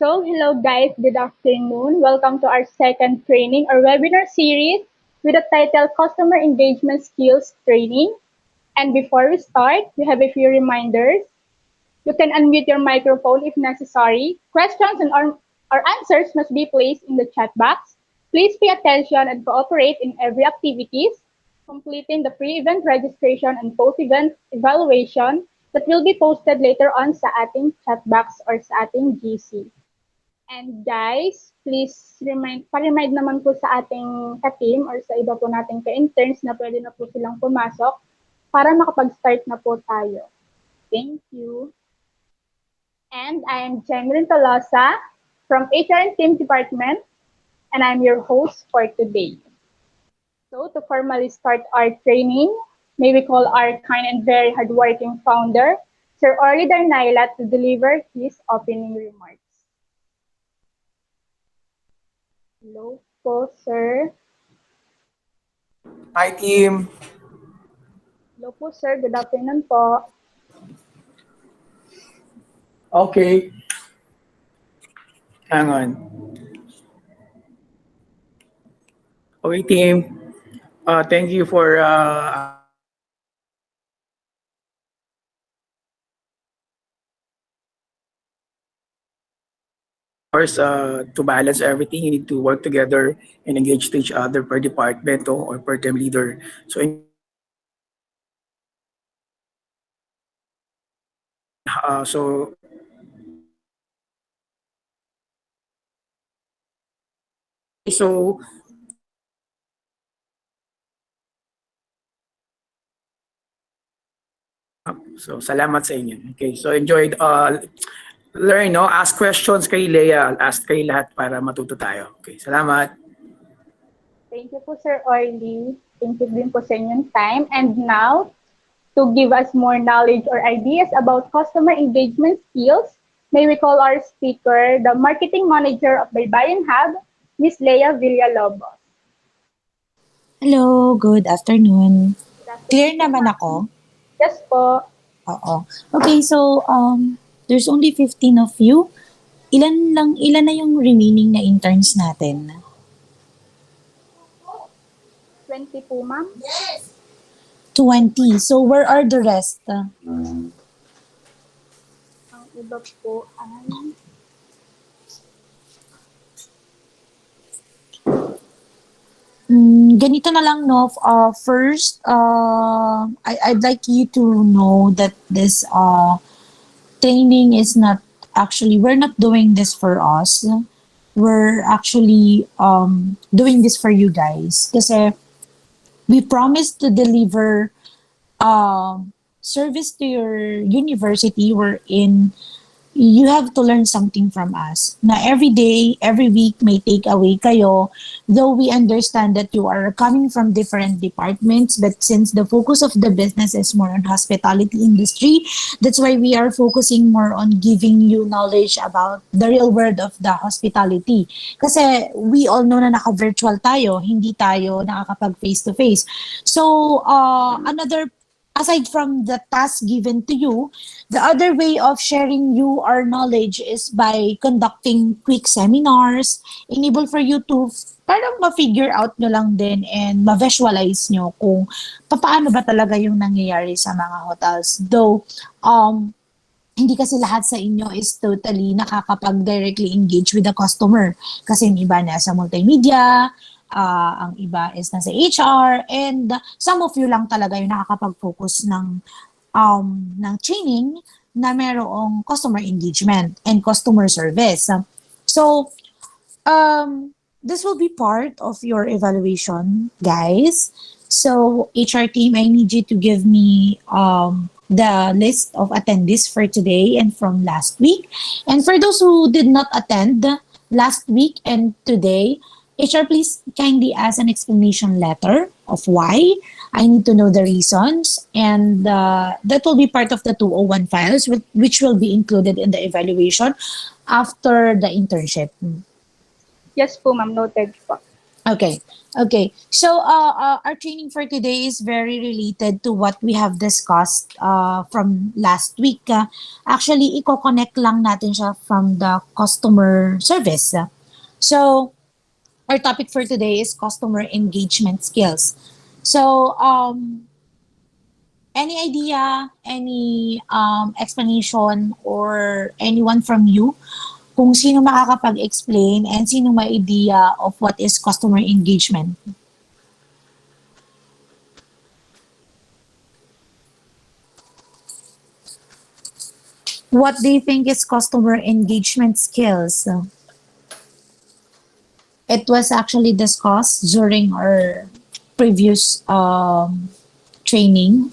Hello guys, good afternoon. Welcome to our second training or webinar series with the title Customer Engagement Skills Training. And before we start, we have a few reminders. You can unmute your microphone if necessary. Questions and or answers must be placed in the chat box. Please pay attention and cooperate in every activities, completing the pre-event registration and post-event evaluation that will be posted later on sa ating chat box or sa ating GC. And guys, please pa-remind naman po sa ating ka-team or sa iba po nating ka-interns na pwede na po silang pumasok para makapag-start na po tayo. Thank you. And I am Jemrin Tolosa from HR and Team Department, and I'm your host for today. So to formally start our training, may we call our kind and very hardworking founder, Sir Orly Darnaila, to deliver his opening remarks. Hello po, sir. Hi, team. Hello po, sir. Good afternoon po. Okay. Hang on. Okay, team. Thank you for course, to balance everything, you need to work together and engage to each other per department or per team leader. So salamat sa inyo. Okay, so enjoy. Learn, no? Ask questions kay Leah. I'll ask kay lahat para matuto tayo. Okay, salamat. Thank you po, Sir Orly. Thank you din po sa inyong time. And now, to give us more knowledge or ideas about customer engagement skills, may we call our speaker, the Marketing Manager of Baybayin Hub, Ms. Leah Villalobos. Hello, good afternoon. Clear naman ako? Yes po. Oo. Okay, so there's only 15 of you. Ilan na yung remaining na interns natin? 20 po, ma'am. 20. So where are the rest? Ang iba po ay... Ganito na lang, no? First, I'd like you to know that this training is not actually, we're not doing this for us. We're actually doing this for you guys. Kasi we promise to deliver service to your university wherein you have to learn something from us. Na every day, every week may take away kayo. Though we understand that you are coming from different departments, but since the focus of the business is more on hospitality industry, that's why we are focusing more on giving you knowledge about the real world of the hospitality. Kasi we all know na naka-virtual tayo, hindi tayo nakakapag face-to-face. So, aside from the task given to you, the other way of sharing you our knowledge is by conducting quick seminars, enable for you to parang ma-figure out nyo lang din and ma-visualize nyo kung paano ba talaga yung nangyayari sa mga hotels. Though, hindi kasi lahat sa inyo is totally nakakapag-directly engage with the customer. Kasi yung iba nasa multimedia, ang iba is nasa HR, and some of you lang talaga yung nakakapag-focus ng training na merong customer engagement and customer service. So, this will be part of your evaluation, guys. So, HR team, I need you to give me the list of attendees for today and from last week. And for those who did not attend last week and today, HR, please kindly ask an explanation letter of why. I need to know the reasons, and that will be part of the 201 files, which will be included in the evaluation after the internship. Yes po, ma'am. Noted po. Okay. Okay. So our training for today is very related to what we have discussed from last week. Actually, i-connect lang natin siya from the customer service. So our topic for today is customer engagement skills. So any idea, any explanation, or anyone from you kung sino makakapag-explain and sino may idea of what is customer engagement? What do you think is customer engagement skills? It was actually discussed during our previous training.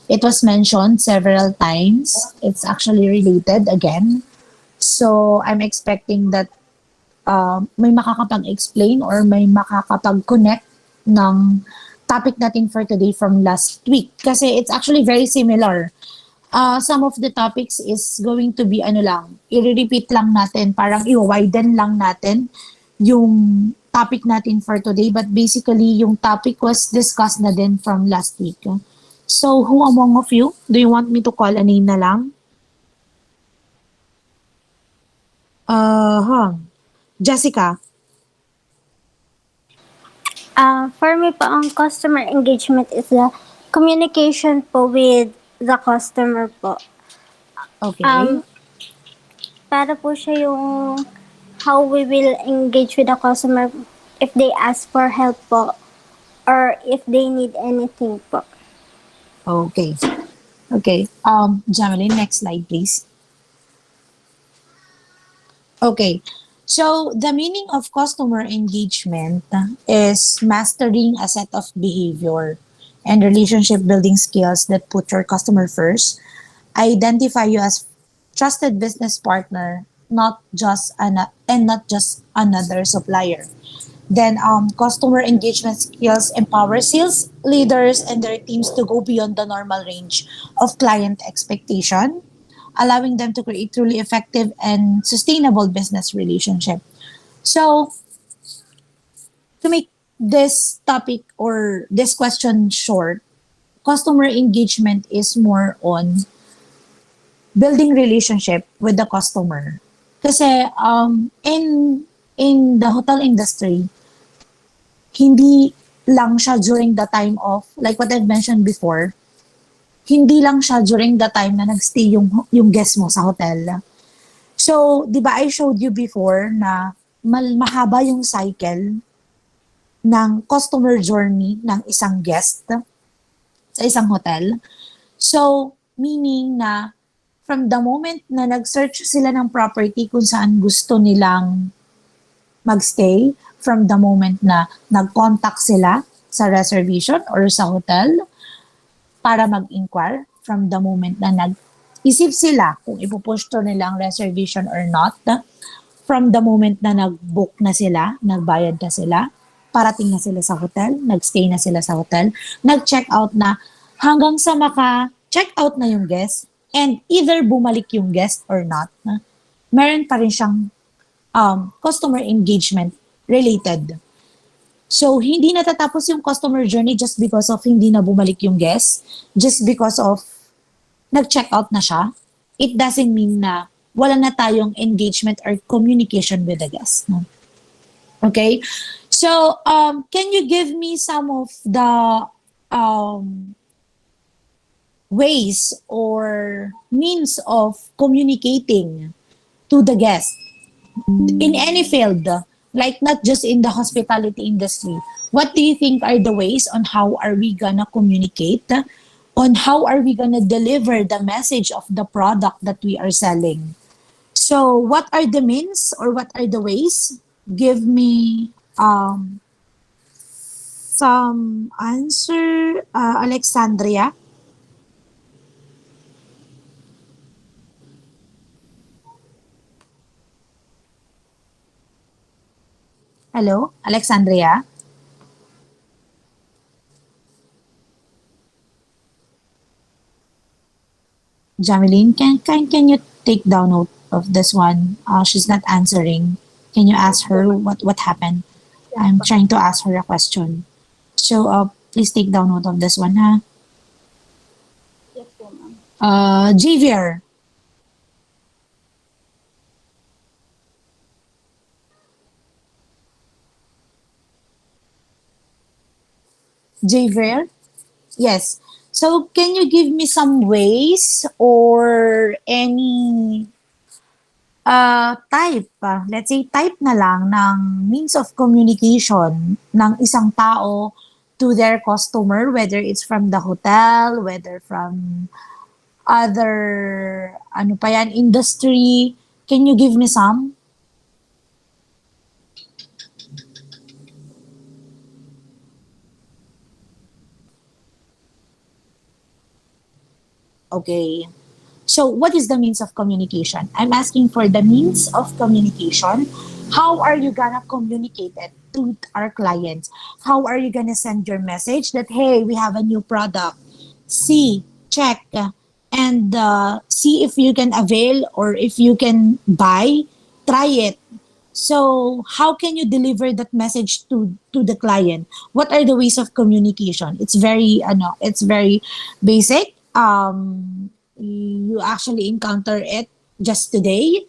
It was mentioned several times. It's actually related again. So I'm expecting that may makakapag-explain or may makakapag-connect ng topic natin for today from last week. Kasi it's actually very similar. Some of the topics is going to be ano lang, i-repeat lang natin, parang i-widen lang natin yung topic natin for today. But basically, yung topic was discussed na din from last week. So, who among of you, do you want me to call a name na lang? Jessica. For me po, ang customer engagement is the communication po with the customer po. Okay. Para po siya yung how we will engage with the customer if they ask for help po or if they need anything po. Okay. Okay. Jameline, next slide, please. Okay. So, the meaning of customer engagement is mastering a set of behavior and relationship building skills that put your customer first, identify you as trusted business partner, not just not just another supplier. Then, customer engagement skills empower sales leaders and their teams to go beyond the normal range of client expectation, allowing them to create truly effective and sustainable business relationship. So, to make this topic or this question short, customer engagement is more on building relationship with the customer. Kasi in the hotel industry, hindi lang siya during the time of, like what I've mentioned before, hindi lang siya during the time na nagstay yung guest mo sa hotel. So, di ba I showed you before na mahaba yung cycle ng customer journey ng isang guest sa isang hotel. So, meaning na from the moment na nag-search sila ng property kung saan gusto nilang magstay, from the moment na nag-contact sila sa reservation or sa hotel para mag-inquire, from the moment na nag-isip sila kung ipupush to nila ang reservation or not, from the moment na nag-book na sila, nagbayad na sila, parating na sila sa hotel, nag-stay na sila sa hotel, nag-check out na, hanggang sa maka-check out na yung guest, and either bumalik yung guest or not, meron pa rin siyang customer engagement related. So, hindi natatapos yung customer journey just because of hindi na bumalik yung guest, just because of nag-check out na siya. It doesn't mean na wala na tayong engagement or communication with the guest. No? Okay? So, can you give me some of the ways or means of communicating to the guest in any field, like not just in the hospitality industry? What do you think are the ways on how are we gonna communicate, on how are we gonna deliver the message of the product that we are selling? So what are the means or what are the ways? Give me some answer, Alexandria. Hello, Alexandria. Jameline, can you take down note of this one? She's not answering. Can you ask her what happened? I'm trying to ask her a question. So, please take down note of this one, ha? Yes po, ma'am. Javier. Javier? Yes. So, can you give me some ways or any type, let's say type na lang ng means of communication ng isang tao to their customer, whether it's from the hotel, whether from other, ano pa yan, industry. Can you give me some? Okay. So, what is the means of communication? I'm asking for the means of communication. How are you gonna communicate it to our clients? How are you gonna send your message that, hey, we have a new product? See, check, and see if you can avail or if you can buy, try it. So, how can you deliver that message to the client? What are the ways of communication? It's very basic. You actually encounter it just today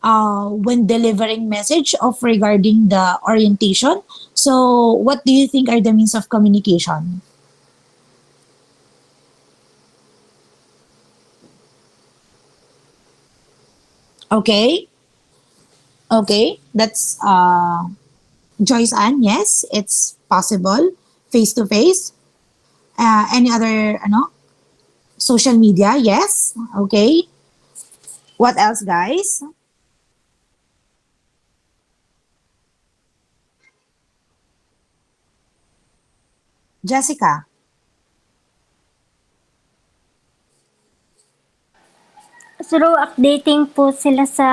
when delivering message of regarding the orientation. So, what do you think are the means of communication? Okay, okay, that's Joyce Ann. Yes, it's possible face to face. Any other, social media? Yes. Okay. What else, guys? Jessica. Through updating po sila sa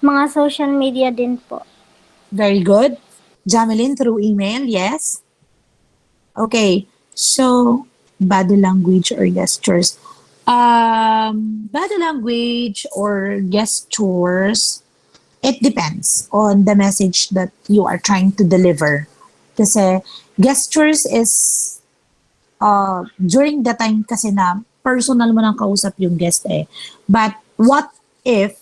mga social media din po. Very good. Jameline, through email. Yes. Okay. So, body language or gestures. Body language or gestures, it depends on the message that you are trying to deliver. Kasi gestures is during the time kasi na personal mo nang kausap yung guest eh. But what if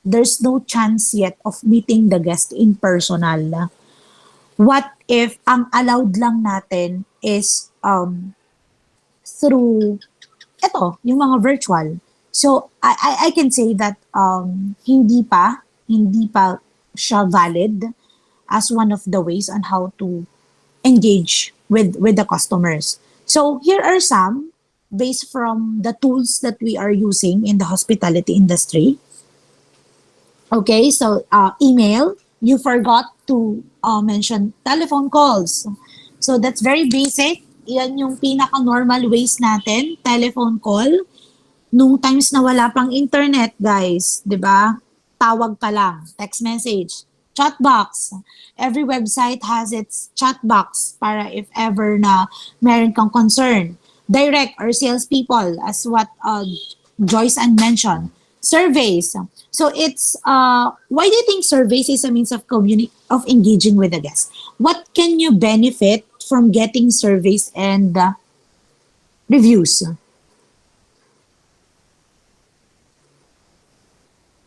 there's no chance yet of meeting the guest in personal? What if ang allowed lang natin is through yung mga virtual. So I can say that hindi pa siya valid as one of the ways on how to engage with the customers. So here are some based from the tools that we are using in the hospitality industry. Okay, so email, you forgot to mention telephone calls. So that's very basic. Yan yung pinaka-normal ways natin, telephone call. Nung times na wala pang internet, guys, 'di ba? Tawag pa lang, text message, chat box. Every website has its chat box para if ever na meron kang concern. Direct or salespeople, as what Joyce Ann mentioned. Surveys. So it's why do you think surveys is a means of of engaging with the guest? What can you benefit from getting surveys and reviews?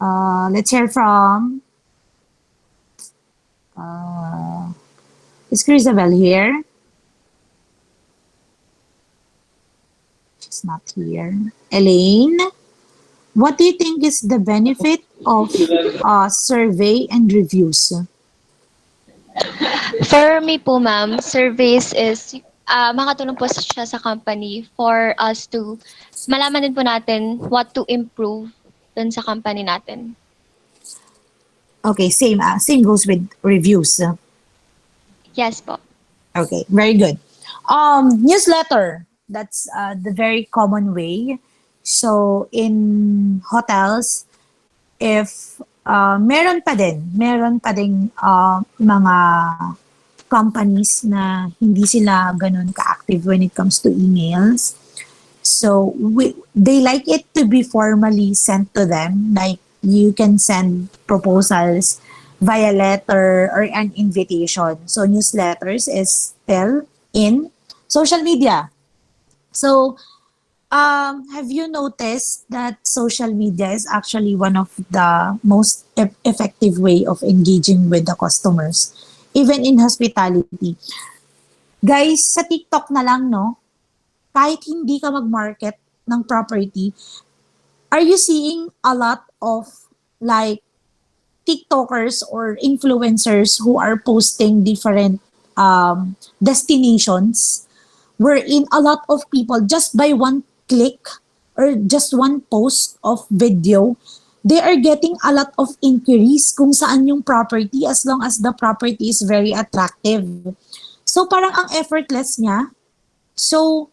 Let's hear from is Chrisabel here? She's not here. Elaine, what do you think is the benefit of survey and reviews? For me po, ma'am, surveys is makatulong po siya sa company for us to malaman din po natin what to improve dun sa company natin. Okay, same goes with reviews. Yes po. Okay, very good. Newsletter, that's the very common way. So in hotels, if meron pa din mga companies na hindi sila ganun ka-active when it comes to emails. So they like it to be formally sent to them. Like you can send proposals via letter or an invitation. So newsletters is still in social media. So have you noticed that social media is actually one of the most effective way of engaging with the customers, even in hospitality? Guys, sa TikTok na lang, no? Kahit hindi ka mag-market ng property, are you seeing a lot of like TikTokers or influencers who are posting different destinations wherein a lot of people just by one click or just one post of video, they are getting a lot of inquiries kung saan yung property as long as the property is very attractive. So parang ang effortless niya. So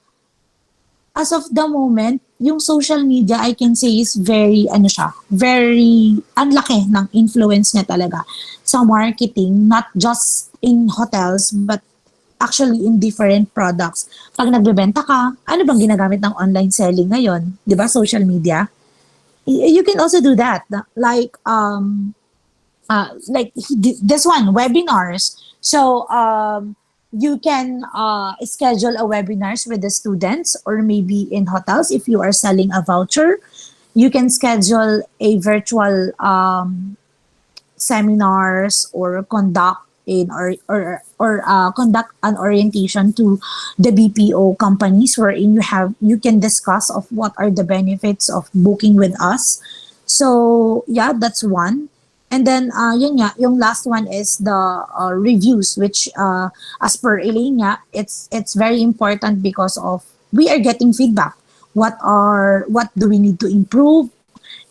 as of the moment, yung social media, I can say is very, ang laki ng influence niya talaga sa marketing, not just in hotels, but actually in different products. Pag nagbebenta ka, ano bang ginagamit ng online selling ngayon? Di ba? Social media. You can also do that. Like this one, webinars. So, you can schedule a webinars with the students or maybe in hotels if you are selling a voucher. You can schedule a virtual seminars or conduct conduct an orientation to the BPO companies wherein you can discuss of what are the benefits of booking with us. So yeah, that's one. And then yun nga, yung last one is the reviews, which as per Elaine nga, it's very important because of we are getting feedback. What do we need to improve?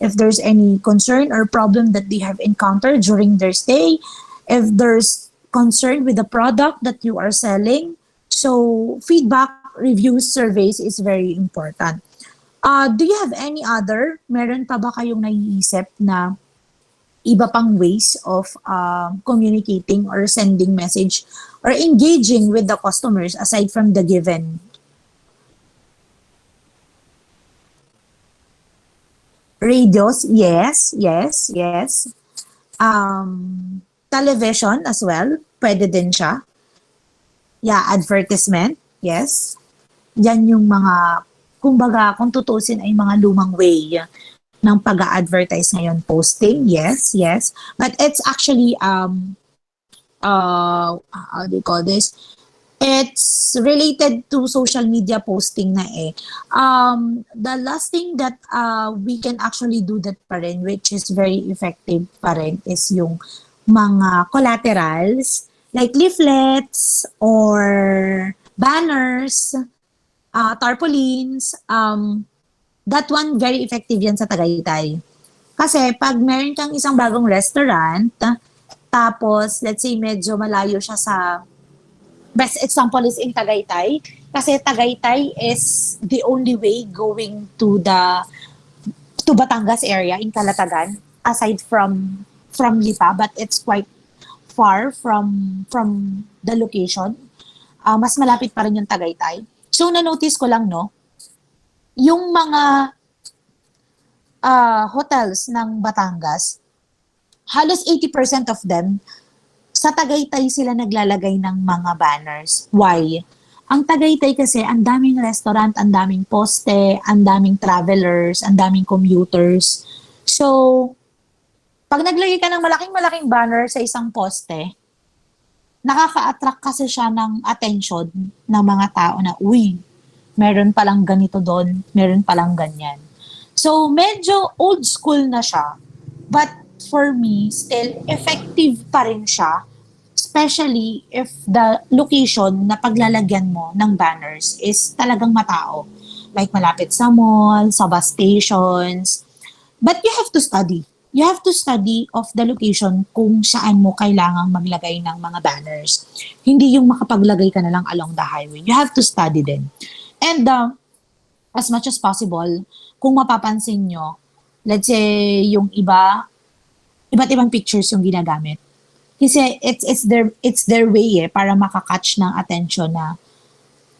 If there's any concern or problem that they have encountered during their stay, if there's concern with the product that you are selling. So feedback, reviews, surveys is very important. Do you have any other? Meron pa ba kayong naiisip na iba pang ways of communicating or sending message or engaging with the customers aside from the given? Radios, yes. Television as well, pwede din siya. Yeah, advertisement, yes. Yan yung mga, kumbaga, kung tutusin ay mga lumang way ng pag-a-advertise ngayon. Posting, yes. But it's actually, how do you call this? It's related to social media posting na eh. The last thing that we can actually do that pa rin, which is very effective pa rin, is yung mga collaterals, like leaflets or banners, tarpaulins. That one, very effective yan sa Tagaytay. Kasi pag meron kang isang bagong restaurant, tapos let's say medyo malayo siya sa, best example is in Tagaytay, kasi Tagaytay is the only way going to Batangas area in Calatagan, aside from Lipa, but it's quite far from the location. Mas malapit pa rin yung Tagaytay. So na-notice ko lang, no, yung mga hotels ng Batangas, halos 80% of them, sa Tagaytay sila naglalagay ng mga banners. Why? Ang Tagaytay kasi, ang daming restaurant, ang daming poste, ang daming travelers, ang daming commuters. So, pag naglagay ka ng malaking banner sa isang poste, nakaka-attract kasi siya ng attention ng mga tao na, uy, meron palang ganito doon, meron palang ganyan. So, medyo old school na siya. But for me, still, effective pa rin siya. Especially if the location na paglalagyan mo ng banners is talagang matao. Like malapit sa mall, sa bus stations. But you have to study. You have to study of the location kung saan mo kailangang maglagay ng mga banners. Hindi yung makapaglagay ka na lang along the highway. You have to study din. And as much as possible, kung mapapansin nyo, let's say yung iba't ibang pictures yung ginagamit. Kasi it's their way para makakatch ng attention na,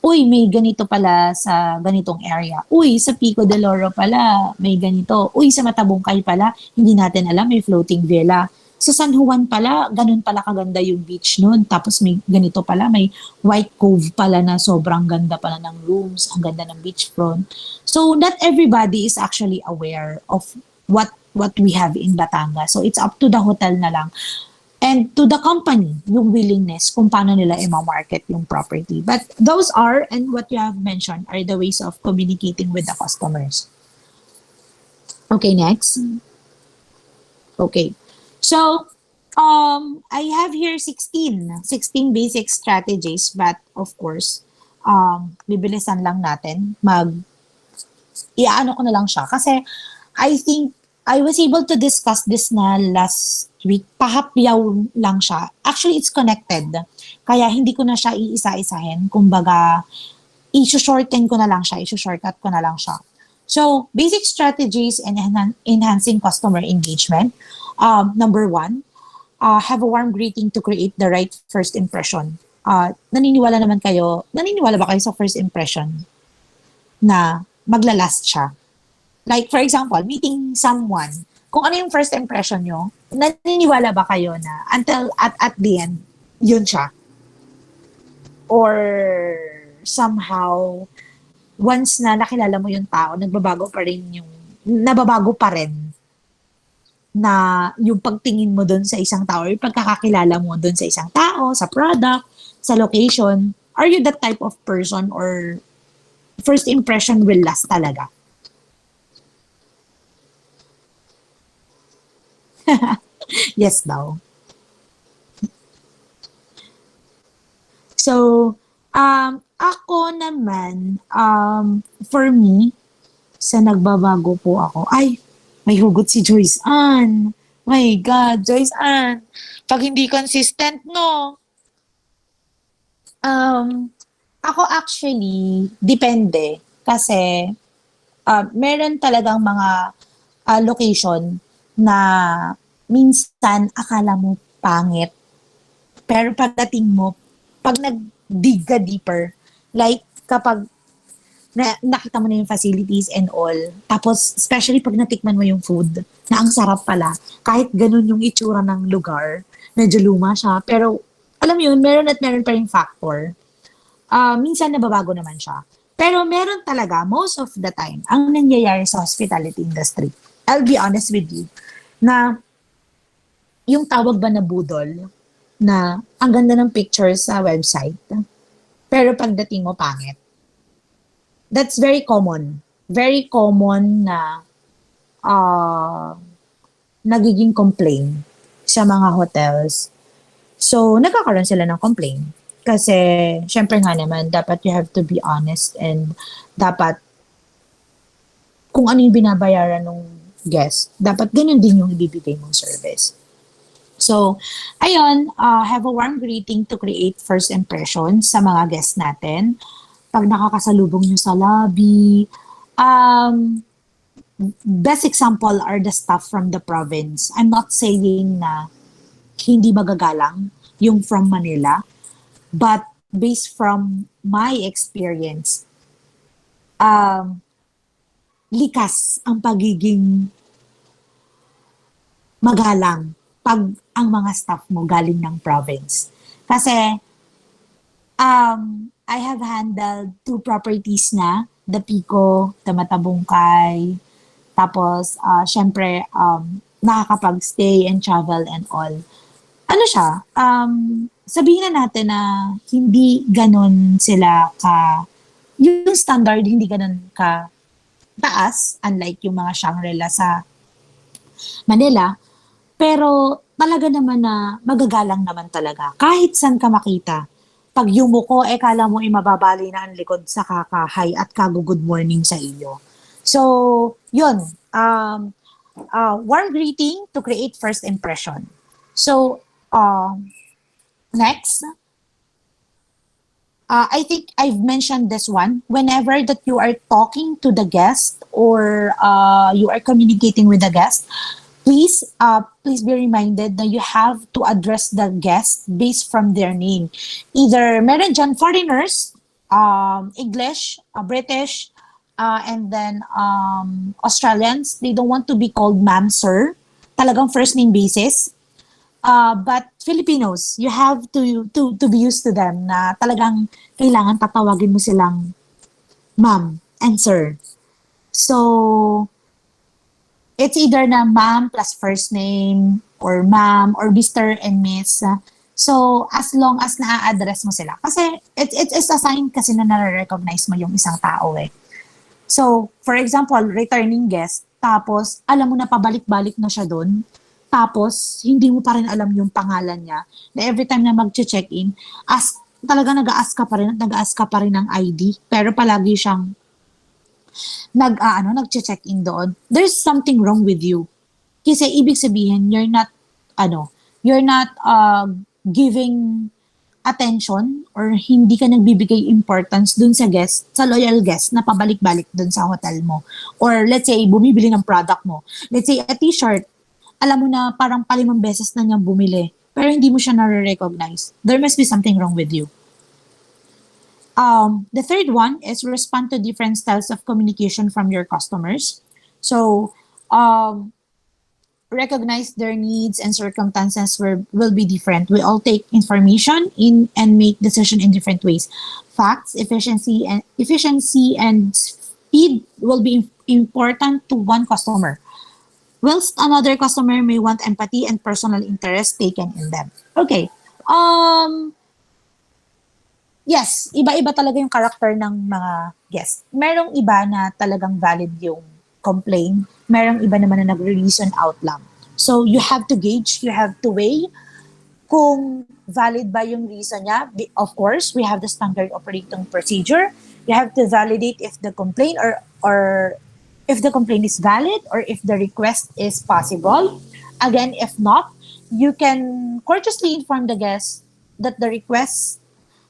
uy, may ganito pala sa ganitong area. Uy, sa Pico de Loro pala, may ganito. Uy, sa Matabungkay pala, hindi natin alam, may floating villa. sa San Juan pala, ganun pala kaganda yung beach nun. Tapos may ganito pala, may White Cove pala na sobrang ganda pala ng rooms, ang ganda ng beachfront. So not everybody is actually aware of what we have in Batangas. So it's up to the hotel na lang and to the company yung willingness kung paano nila i-market yung property. But those are, and what you have mentioned, are the ways of communicating with the customers. Okay, next. Okay. So, I have here 16 basic strategies, but of course, bibilisan lang natin. Iaano ko na lang siya. Kasi, I think, I was able to discuss this na last week. Pahapyaw lang siya. Actually, it's connected. Kaya, hindi ko na siya iisa-isahin. Kumbaga, i-shortcut ko na lang siya. So, basic strategies in enhancing customer engagement. Number one, have a warm greeting to create the right first impression. Naniniwala ba kayo sa first impression na maglalast siya? Like, for example, meeting someone, kung ano yung first impression nyo, naniniwala ba kayo na until at the end, yun siya? Or somehow, once na nakilala mo yung tao, nababago pa rin na yung pagtingin mo doon sa isang tao or pagkakakilala mo doon sa isang tao, sa product, sa location. Are you that type of person or first impression will last talaga? Yes daw. So, ako naman, for me, sa nagbabago po ako, may hugot si Joyce Ann. My God, Joyce Ann. Pag hindi consistent, no? Ako actually, depende. Kasi, meron talagang mga location na minsan akala mo pangit. Pero pagdating mo, pag nag-dig ka deeper, like kapag nakita mo na yung facilities and all. Tapos, especially pag natikman mo yung food, na ang sarap pala. Kahit ganun yung itsura ng lugar, medyo luma siya. Pero, alam mo yun, meron pa rin factor. Minsan nababago naman siya. Pero meron talaga, most of the time, ang nangyayari sa hospitality industry. I'll be honest with you, na yung tawag ba na budol, na ang ganda ng pictures sa website, pero pagdating mo pangit. That's very common. Very common na nagiging complaint sa mga hotels. So, nagkakaroon sila ng complaint. Kasi, syempre nga naman, dapat you have to be honest and dapat kung ano yung binabayaran ng guest, dapat ganun din yung ibibigay mong service. So, ayun, have a warm greeting to create first impressions sa mga guests natin. Pag nakakasalubong nyo sa lobby. Best example are the staff from the province. I'm not saying na hindi magagalang yung from Manila, but based from my experience, likas ang pagiging magalang pag ang mga staff mo galing ng province. Kasi, I have handled 2 properties na, the Pico, the Matabungkay, tapos, syempre, nakakapag-stay and travel and all. Ano siya, sabihin na natin na hindi ganon sila yung standard, hindi ganon ka taas, unlike yung mga Shangri-La sa Manila, pero talaga naman na magagalang naman talaga. Kahit saan ka makita, pag yumuko, kala mo mababali na ang likod sa kakahay at kago-good morning sa iyo. So, yun. Warm greeting to create first impression. So, next. I think I've mentioned this one. Whenever that you are talking to the guest or you are communicating with the guest, please be reminded that you have to address the guest based from their name. Either meron dyan foreigners, English, British, and then Australians. They don't want to be called ma'am, sir. Talagang first name basis. But Filipinos, you have to be used to them na talagang kailangan tatawagin mo silang ma'am and sir. So, it's either na ma'am plus first name or ma'am or Mr. and Miss. So, as long as na-address mo sila. Kasi it's a sign kasi na nare-recognize mo yung isang tao eh. So, for example, returning guest, tapos alam mo na pabalik-balik na siya doon, tapos hindi mo pa rin alam yung pangalan niya, na every time na mag-check-in, talaga nag-a-ask ka pa rin at nag-a-ask ka pa rin ng ID, pero palagi siyang nag-check-in doon. There's something wrong with you. Kasi ibig sabihin, you're not giving attention or hindi ka nagbibigay importance dun sa guest, sa loyal guest na pabalik-balik dun sa hotel mo. Or let's say, bumibili ng product mo. Let's say, a t-shirt, alam mo na parang palimang beses na niyang bumili, pero hindi mo siya nare-recognize. There must be something wrong with you. The third one is respond to different styles of communication from your customers. So, recognize their needs and circumstances will be different. We all take information in and make decision in different ways. Facts, efficiency and speed will be important to one customer, whilst another customer may want empathy and personal interest taken in them. Okay. Yes, iba-iba talaga yung character ng mga guests. Merong iba na talagang valid yung complaint. Merong iba naman na nagre-reason out lang. So, you have to gauge, you have to weigh kung valid ba yung reason niya. Of course, we have the standard operating procedure. You have to validate if the complaint or if the complaint is valid or if the request is possible. Again, if not, you can courteously inform the guest that the request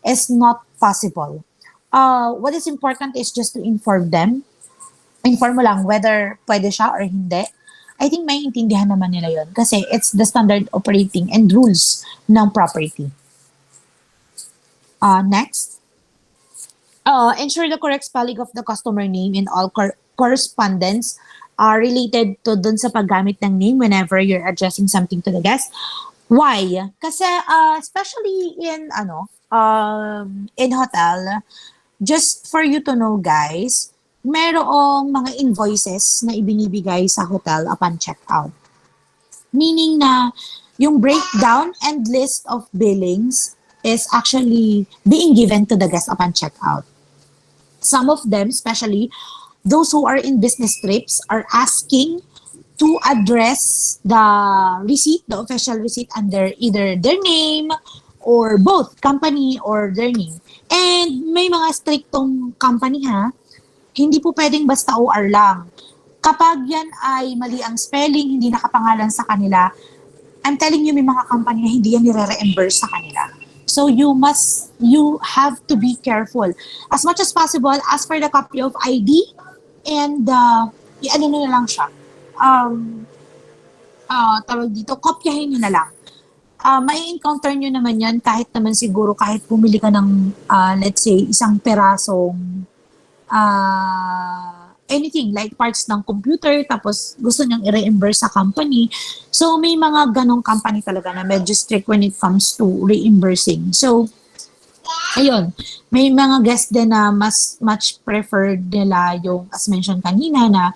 is not possible. What is important is just to inform them. Inform mo lang whether pwede siya or hindi. I think maiintindihan naman nila yon kasi it's the standard operating and rules ng property. Next. Ensure the correct spelling of the customer name in all correspondence related to dun sa paggamit ng name whenever you're addressing something to the guest. Why? Kasi especially in hotel, just for you to know guys, merong mga invoices na ibinibigay sa hotel upon checkout. Meaning na yung breakdown and list of billings is actually being given to the guest upon checkout. Some of them, especially those who are in business trips, are asking to address the receipt, the official receipt under either their name or both company or their name. And may mga strictong company hindi po pwedeng basta OR lang. Kapag yan ay mali ang spelling, hindi nakapangalan sa kanila, I'm telling you, may mga company na hindi yan nire-reimburse sa kanila. So you have to be careful. As much as possible, ask for the copy of ID and i-ano na lang siya. Tawag dito, kopyahin nyo na lang. May encounter nyo naman yan kahit naman siguro kahit pumili ka ng let's say isang perasong anything like parts ng computer tapos gusto niyang i-reimburse sa company. So may mga ganong company talaga na medyo strict when it comes to reimbursing. So ayun, may mga guests din na much preferred nila yung as mentioned kanina na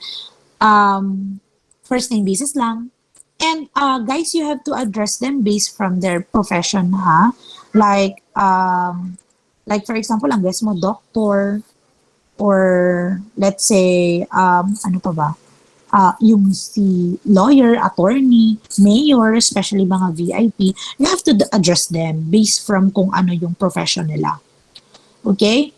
first name basis lang. And guys, you have to address them based from their profession like for example, ang guest mo doctor, or let's say ano pa ba yung si lawyer, attorney, mayor, especially mga VIP, you have to address them based from kung ano yung profession nila. Okay?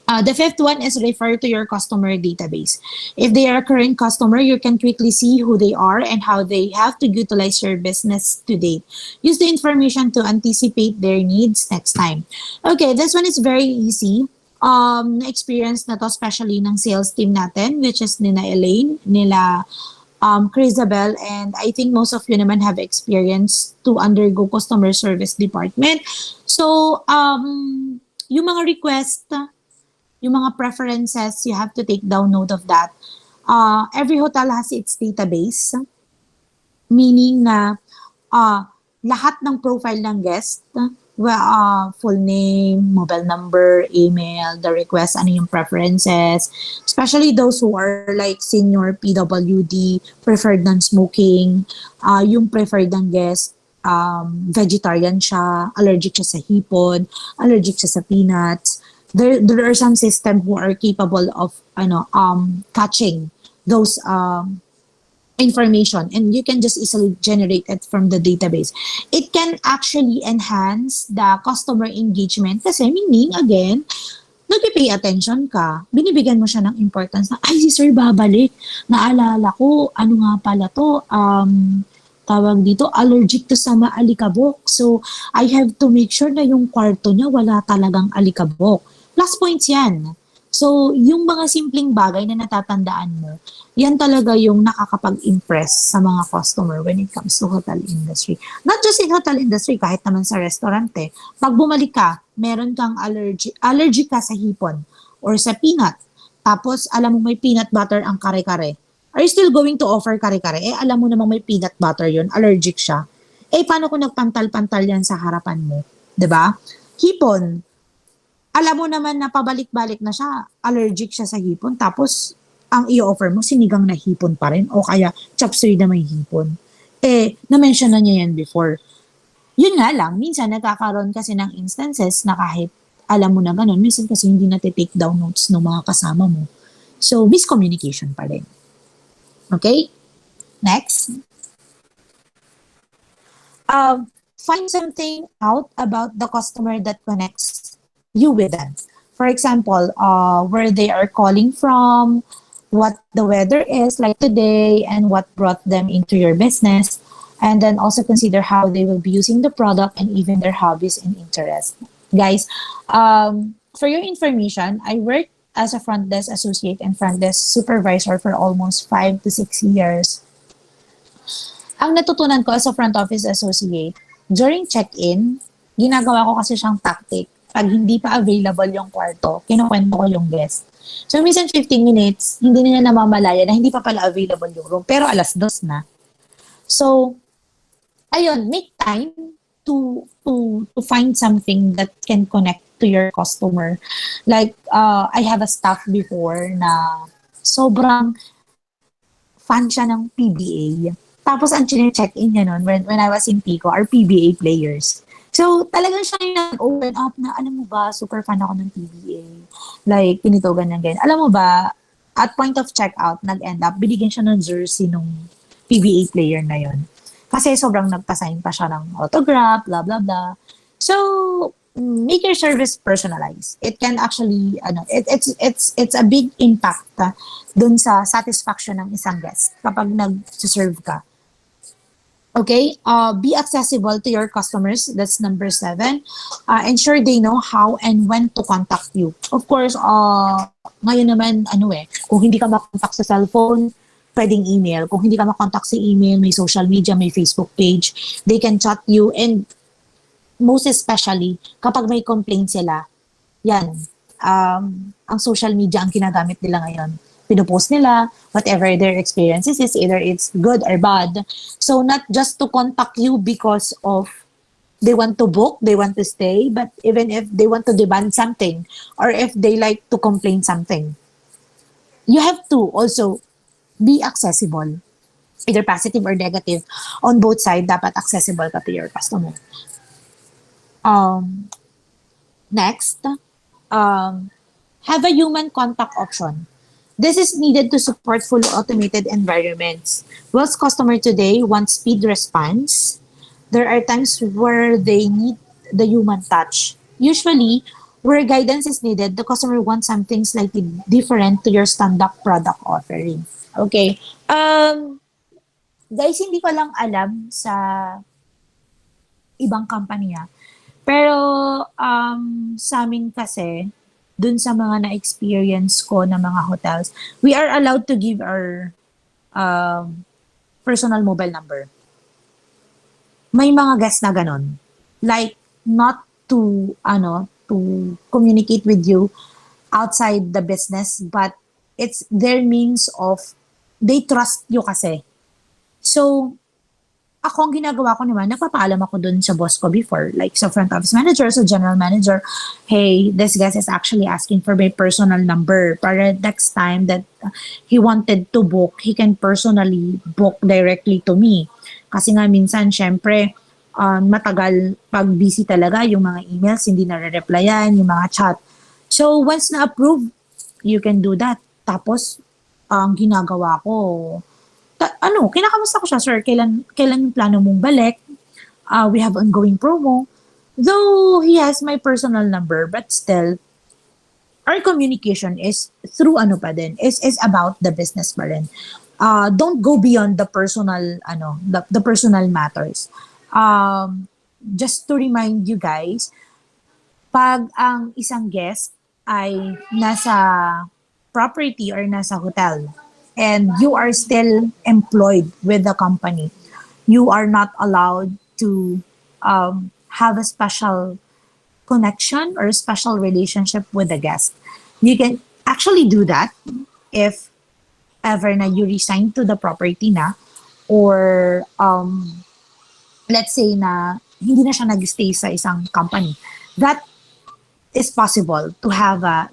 The fifth one is refer to your customer database. If they are a current customer, you can quickly see who they are and how they have to utilize your business to date. Use the information to anticipate their needs next time. Okay, this one is very easy. Na-experience na to especially ng sales team natin, which is nila Elaine, nila Crisabel, and I think most of you naman have experience to undergo customer service department. So, yung mga request, yung mga preferences, you have to take down note of that. Every hotel has its database, meaning na lahat ng profile ng guest, full name, mobile number, email, the request, ano yung preferences, especially those who are like senior PWD, preferred non-smoking, yung preferred ng guest, vegetarian siya, allergic siya sa hipon, allergic siya sa peanuts. There are some system who are capable of catching those information, and you can just easily generate it from the database. It can actually enhance the customer engagement kasi meaning, again, nagpipay attention ka, binibigyan mo siya ng importance na, ay, si sir babalik, naalala ko, ano nga pala to, tawag dito, allergic to sa maalikabok. So, I have to make sure na yung kwarto niya wala talagang alikabok. Plus points yan. So, yung mga simpleng bagay na natatandaan mo, yan talaga yung nakakapag-impress sa mga customer when it comes to hotel industry. Not just in hotel industry, kahit naman sa restaurant eh. Pag bumalik ka, meron kang allergy ka sa hipon or sa peanut. Tapos, alam mo may peanut butter ang kare-kare. Are you still going to offer kare-kare? Eh, alam mo namang may peanut butter yun, allergic siya. Eh, paano kung nagpantal-pantal yan sa harapan mo? 'Di ba? Hipon, alam mo naman na pabalik-balik na siya, allergic siya sa hipon, tapos ang i-offer mo, sinigang na hipon pa rin, o kaya chop suey na may hipon. Eh, na-mention na niya yan before. Yun nga lang, minsan nagkakaroon kasi ng instances na kahit alam mo na ganun, minsan kasi hindi na-take down notes ng mga kasama mo. So, miscommunication pa rin. Okay? Next. Find something out about the customer that connects you with them. For example, where they are calling from, what the weather is like today, and what brought them into your business. And then also consider how they will be using the product and even their hobbies and interests. Guys, for your information, I worked as a front desk associate and front desk supervisor for almost 5 to 6 years. Ang natutunan ko as a front office associate, during check-in, ginagawa ko kasi siyang tactic. Pag hindi pa available yung kwarto, kinukwento ko yung guest. So, minsan 15 minutes, hindi nila namamalaya na hindi pa pala available yung room. Pero 2:00 na. So, ayun, make time to find something that can connect to your customer. Like, I have a staff before na sobrang fan siya ng PBA. Tapos, ang check-in niya nun, when I was in Pico, are PBA players. So, talagang siya yung open up na, alam mo ba, super fan ako ng PBA. Like, pinitogan ng ganyan. Alam mo ba, at point of checkout, nag-end up, binigyan siya ng jersey nung PBA player na yon. Kasi sobrang nagpasign pa siya ng autograph, blah, blah, blah. So, make your service personalized. It can actually, it's a big impact dun sa satisfaction ng isang guest kapag nag-serve ka. Okay, be accessible to your customers. That's number 7. Ensure they know how and when to contact you. Of course, ngayon naman, kung hindi ka makontak sa cellphone, pwedeng email. Kung hindi ka makontak sa email, may social media, may Facebook page. They can chat you, and most especially, kapag may complaint sila, yan, ang social media ang ginagamit nila ngayon. Pinupost nila, whatever their experiences is, either it's good or bad. So, not just to contact you because of they want to book, they want to stay, but even if they want to demand something, or if they like to complain something, you have to also be accessible, either positive or negative. On both sides, dapat accessible ka to your customer. Next, have a human contact option. This is needed to support fully automated environments. Whilst customer today wants speed response, there are times where they need the human touch. Usually, where guidance is needed, the customer wants something slightly different to your standard product offering. Okay. Guys, hindi ko lang alam sa ibang company. Pero sa amin kasi, dun sa mga na-experience ko na mga hotels, we are allowed to give our personal mobile number. May mga guests na ganon. Like, not to communicate with you outside the business, but it's their means of, they trust you kasi. So, ako ang ginagawa ko naman, nagpapaalam ako dun sa boss ko before, like sa front office manager, sa general manager, hey, this guy is actually asking for my personal number para next time that he wanted to book, he can personally book directly to me. Kasi nga minsan, syempre, matagal pag busy talaga yung mga emails, hindi nare-replyan, yung mga chat. So, once na-approve, you can do that. Tapos, ang ginagawa ko, kinakamusta ko siya, sir, kailan yung plano mong balik? We have ongoing promo. Though he has my personal number, but still, our communication is through pa din, is about the business pa rin. Don't go beyond the personal, the personal matters. Just to remind you guys, pag ang isang guest ay nasa property or nasa hotel, and you are still employed with the company, you are not allowed to have a special connection or a special relationship with the guest. You can actually do that if ever na you resign to the property na, or let's say na hindi na siya nag-stay sa isang company. That is possible to have a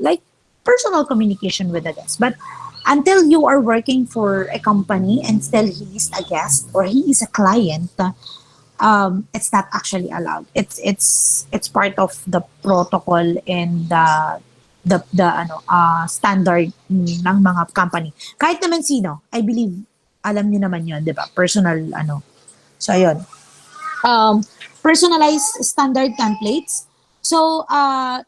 personal communication with the guest. But until you are working for a company and still he is a guest or he is a client, it's not actually allowed. It's part of the protocol and the standard ng mga company. Kahit naman sino, I believe alam niyo naman 'yon, 'di ba? Personal So ayun. Personalized standard templates. So,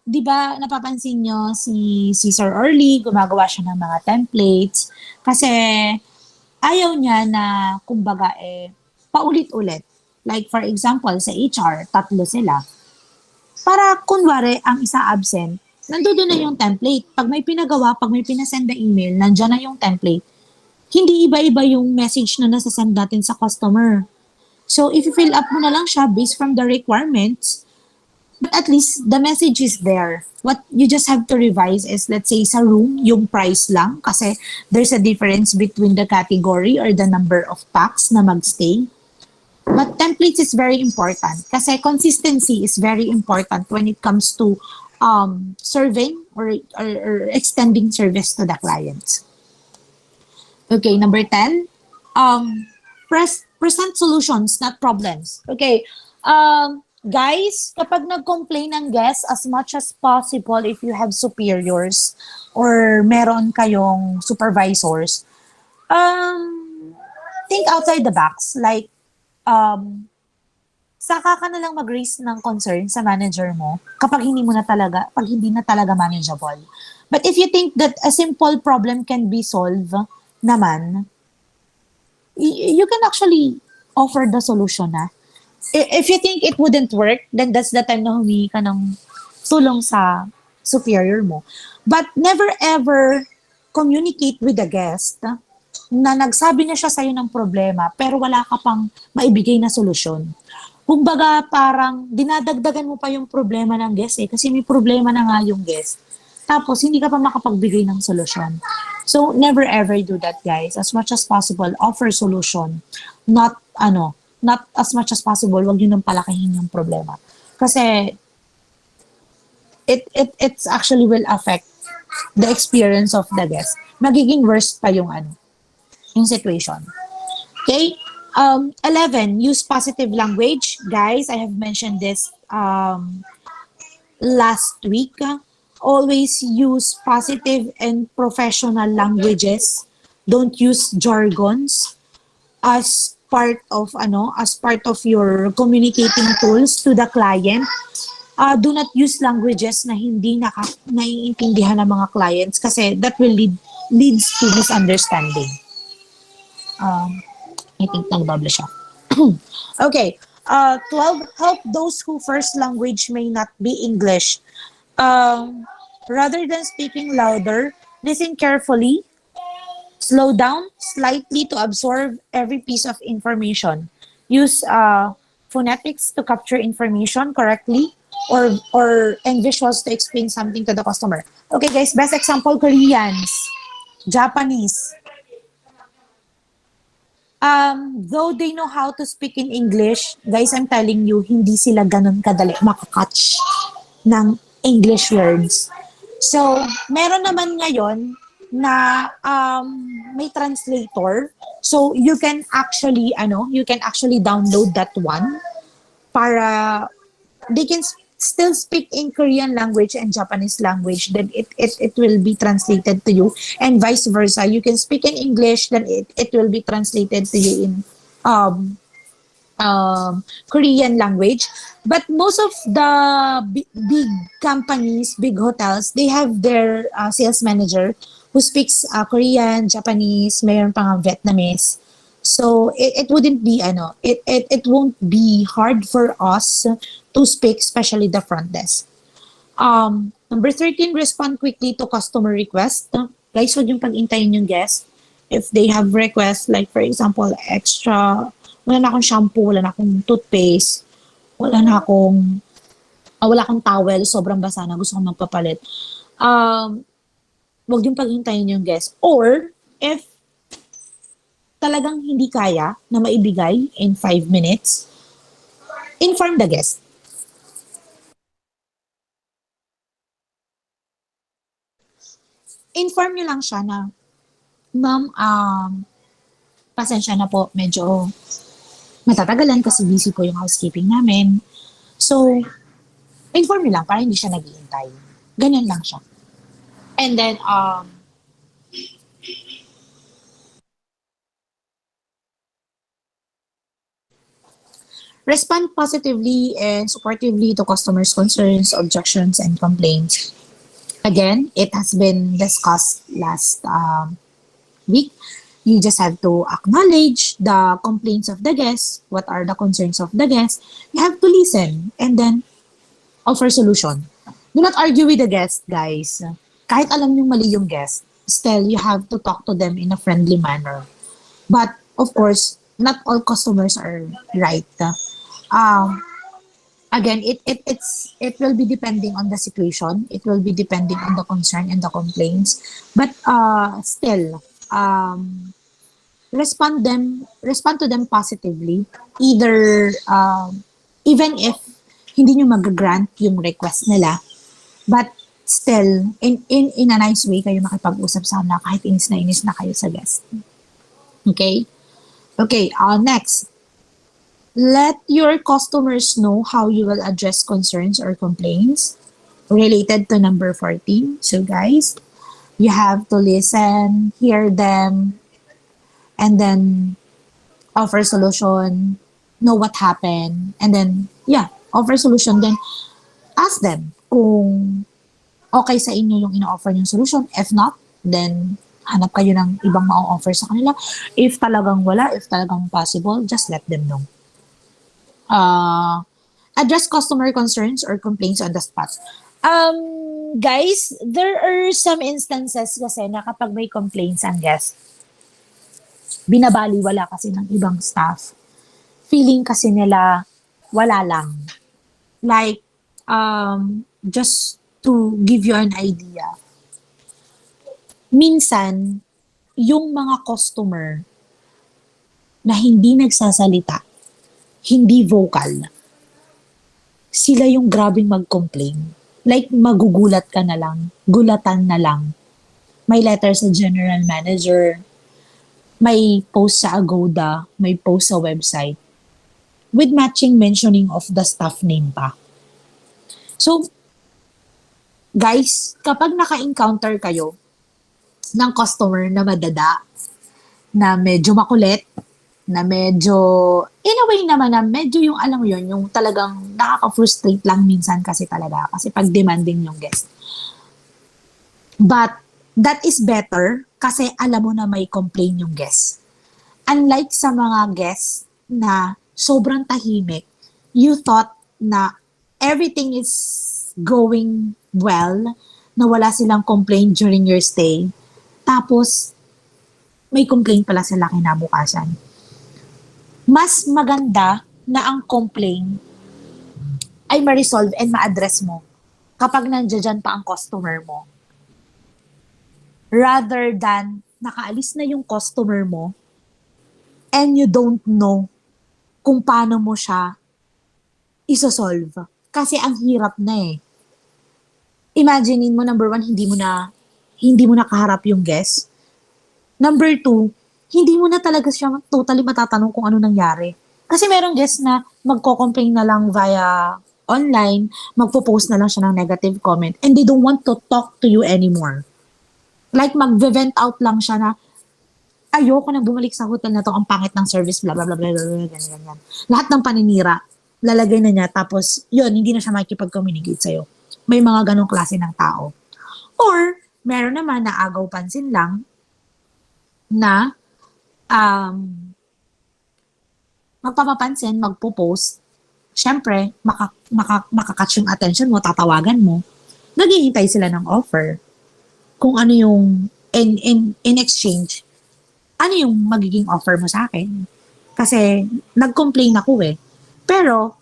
di ba napapansin nyo si Sir Orly, gumagawa siya ng mga templates kasi ayaw niya na, kumbaga, paulit-ulit. Like, for example, sa HR, 3 sila. Para, kunwari, ang isa absent, nandoon na yung template. Pag may pinagawa, pag may pinasend na email, nandyan na yung template. Hindi iba-iba yung message na nasasend natin sa customer. So, if you fill up mo na lang siya based from the requirements, but at least the message is there. What you just have to revise is, let's say, sa room, yung price lang. Kasi there's a difference between the category or the number of packs na magstay. But templates is very important. Kasi consistency is very important when it comes to serving or extending service to the clients. Okay, number 10. Present solutions, not problems. Okay. Guys, kapag nag-complain ng guest, as much as possible, if you have superiors or meron kayong supervisors, think outside the box. Like, saka ka na lang mag-raise ng concern sa manager mo kapag hindi na talaga manageable. But if you think that a simple problem can be solved naman, you can actually offer the solution na. If you think it wouldn't work, then that's the time na humingi ka ng tulong sa superior mo. But never ever communicate with the guest na nagsabi na siya sa'yo ng problema pero wala ka pang maibigay na solusyon. Kumbaga parang dinadagdagan mo pa yung problema ng guest kasi may problema na nga yung guest. Tapos hindi ka pa makapagbigay ng solusyon. So never ever do that, guys. As much as possible, offer solution. Not as much as possible, wag yun nang palakihin yung problema. Kasi it's actually will affect the experience of the guest. Magiging worse pa yung situation. Okay? 11, use positive language. Guys, I have mentioned this last week. Always use positive and professional languages. Don't use jargons as part of your communicating tools to the client. Do not use languages na hindi naiintindihan ng mga clients kasi that will leads to misunderstanding. I think nag-bubble siya. Okay. 12, help those who first language may not be English. Rather than speaking louder, listen carefully. Slow down slightly to absorb every piece of information. Use phonetics to capture information correctly and visuals to explain something to the customer. Okay guys, best example, Koreans, Japanese. Though they know how to speak in English, guys, I'm telling you, hindi sila ganun kadali makakatch ng English words. So, meron naman ngayon na may translator. So, you can actually download that one para they can still speak in Korean language and Japanese language, then it will be translated to you, and vice versa. You can speak in English, then it will be translated to you in um, Korean language. But most of the big companies, big hotels, they have their sales manager who speaks Korean, Japanese, mayroon pang Vietnamese. So it wouldn't be it won't be hard for us to speak, especially the front desk. Number 13, respond quickly to customer request. Guys, huwag yung pag-intayin yung guest. If they have requests, like for example, extra, wala na akong shampoo, wala na akong toothpaste, wala akong towel, sobrang basa na, gusto kong magpapalit. Huwag yung pag-intayin yung guest. Or, if talagang hindi kaya na maibigay in 5 minutes, inform the guest. Inform nyo lang siya na, ma'am, pasensya na po, medyo matatagalan kasi busy po yung housekeeping namin. So, inform nyo lang para hindi siya naghihintay. Ganyan lang siya. And then, respond positively and supportively to customers' concerns, objections, and complaints. Again, it has been discussed last week. You just have to acknowledge the complaints of the guests, what are the concerns of the guests. You have to listen and then offer solution. Do not argue with the guest, guys. Kahit alam nyo mali yung guest, still you have to talk to them in a friendly manner. But of course, not all customers are right. Again, it will be depending on the situation. It will be depending on the concern and the complaints. But still, respond to them positively. Either even if hindi nyo mag-grant yung request nila, but still in a nice way kayo makipag-usap sana kahit inis na kayo sa guest. Okay? Okay, next. Let your customers know how you will address concerns or complaints related to number 14. So guys, you have to listen, hear them, and then offer solution, know what happened, and then, offer solution. Then, ask them kung okay sa inyo yung ino-offer yung solution. If not, then hanap kayo ng ibang ma-offer sa kanila. If talagang wala, if talagang possible, just let them know. Address customer concerns or complaints on the spot. Guys, there are some instances kasi na kapag may complaints ang guest, binabaliwala kasi ng ibang staff. Feeling kasi nila wala lang. Like, just to give you an idea, minsan, yung mga customer na hindi nagsasalita, hindi vocal, sila yung grabing mag-complain. Like, magugulat ka na lang, gulatan na lang. May letter sa general manager, may post sa Agoda, may post sa website, with matching mentioning of the staff name pa. So, guys, kapag naka-encounter kayo ng customer na madada, na medyo makulit, na medyo, in a way naman na medyo yung alam mo yun, yung talagang nakaka-frustrate lang minsan kasi talaga, kasi pag demanding yung guest. But, that is better kasi alam mo na may complain yung guest. Unlike sa mga guests na sobrang tahimik, you thought na everything is going well, na wala silang complaint during your stay, tapos may complaint pala sila kinabukasan. Mas maganda na ang complaint ay ma-resolve and ma-address mo kapag nandiyan pa ang customer mo. Rather than nakaalis na yung customer mo and you don't know kung paano mo siya isosolve. Kasi ang hirap na eh. Imaginein mo, number one, hindi mo na kaharap yung guest. Number two, hindi mo na talaga siya totally matatanong kung ano nangyari. Kasi merong guest na magko-complain na lang via online, magpo-post na lang siya ng negative comment, and they don't want to talk to you anymore. Like, mag-vent out lang siya na, ayoko na bumalik sa hotel na to, ang pangit ng service, blah, blah, blah, blah, blah, blah, ganyan, ganyan. Lahat ng paninira, lalagay na niya, tapos, yun, hindi na siya makikipag-communicate sa'yo. May mga ganong klase ng tao. Or, meron naman na agaw pansin lang, na, magpapapansin, magpo-post, syempre, makakatch yung attention mo, tatawagan mo, naghihintay sila ng offer. Kung ano yung, in exchange, ano yung magiging offer mo sa akin? Kasi, nag-complain ako eh. Pero,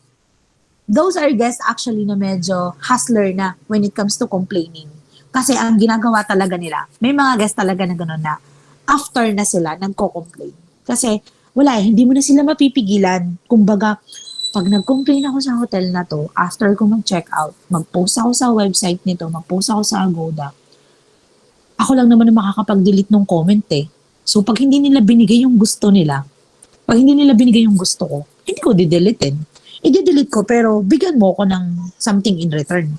those are guests actually na medyo hustler na when it comes to complaining. Kasi ang ginagawa talaga nila, may mga guests talaga na gano'n na after na sila, nagko-complain. Kasi, wala eh, hindi mo na sila mapipigilan. Kumbaga, pag nag-complain ako sa hotel na to, after ko mag-check out, mag-post ako sa website nito, mag-post ako sa Agoda, ako lang naman na makakapag-delete ng comment eh. So, pag hindi nila binigay yung gusto nila, pag hindi nila binigay yung gusto ko, hindi ko di-deletein. I-delete ko, pero bigyan mo ko ng something in return.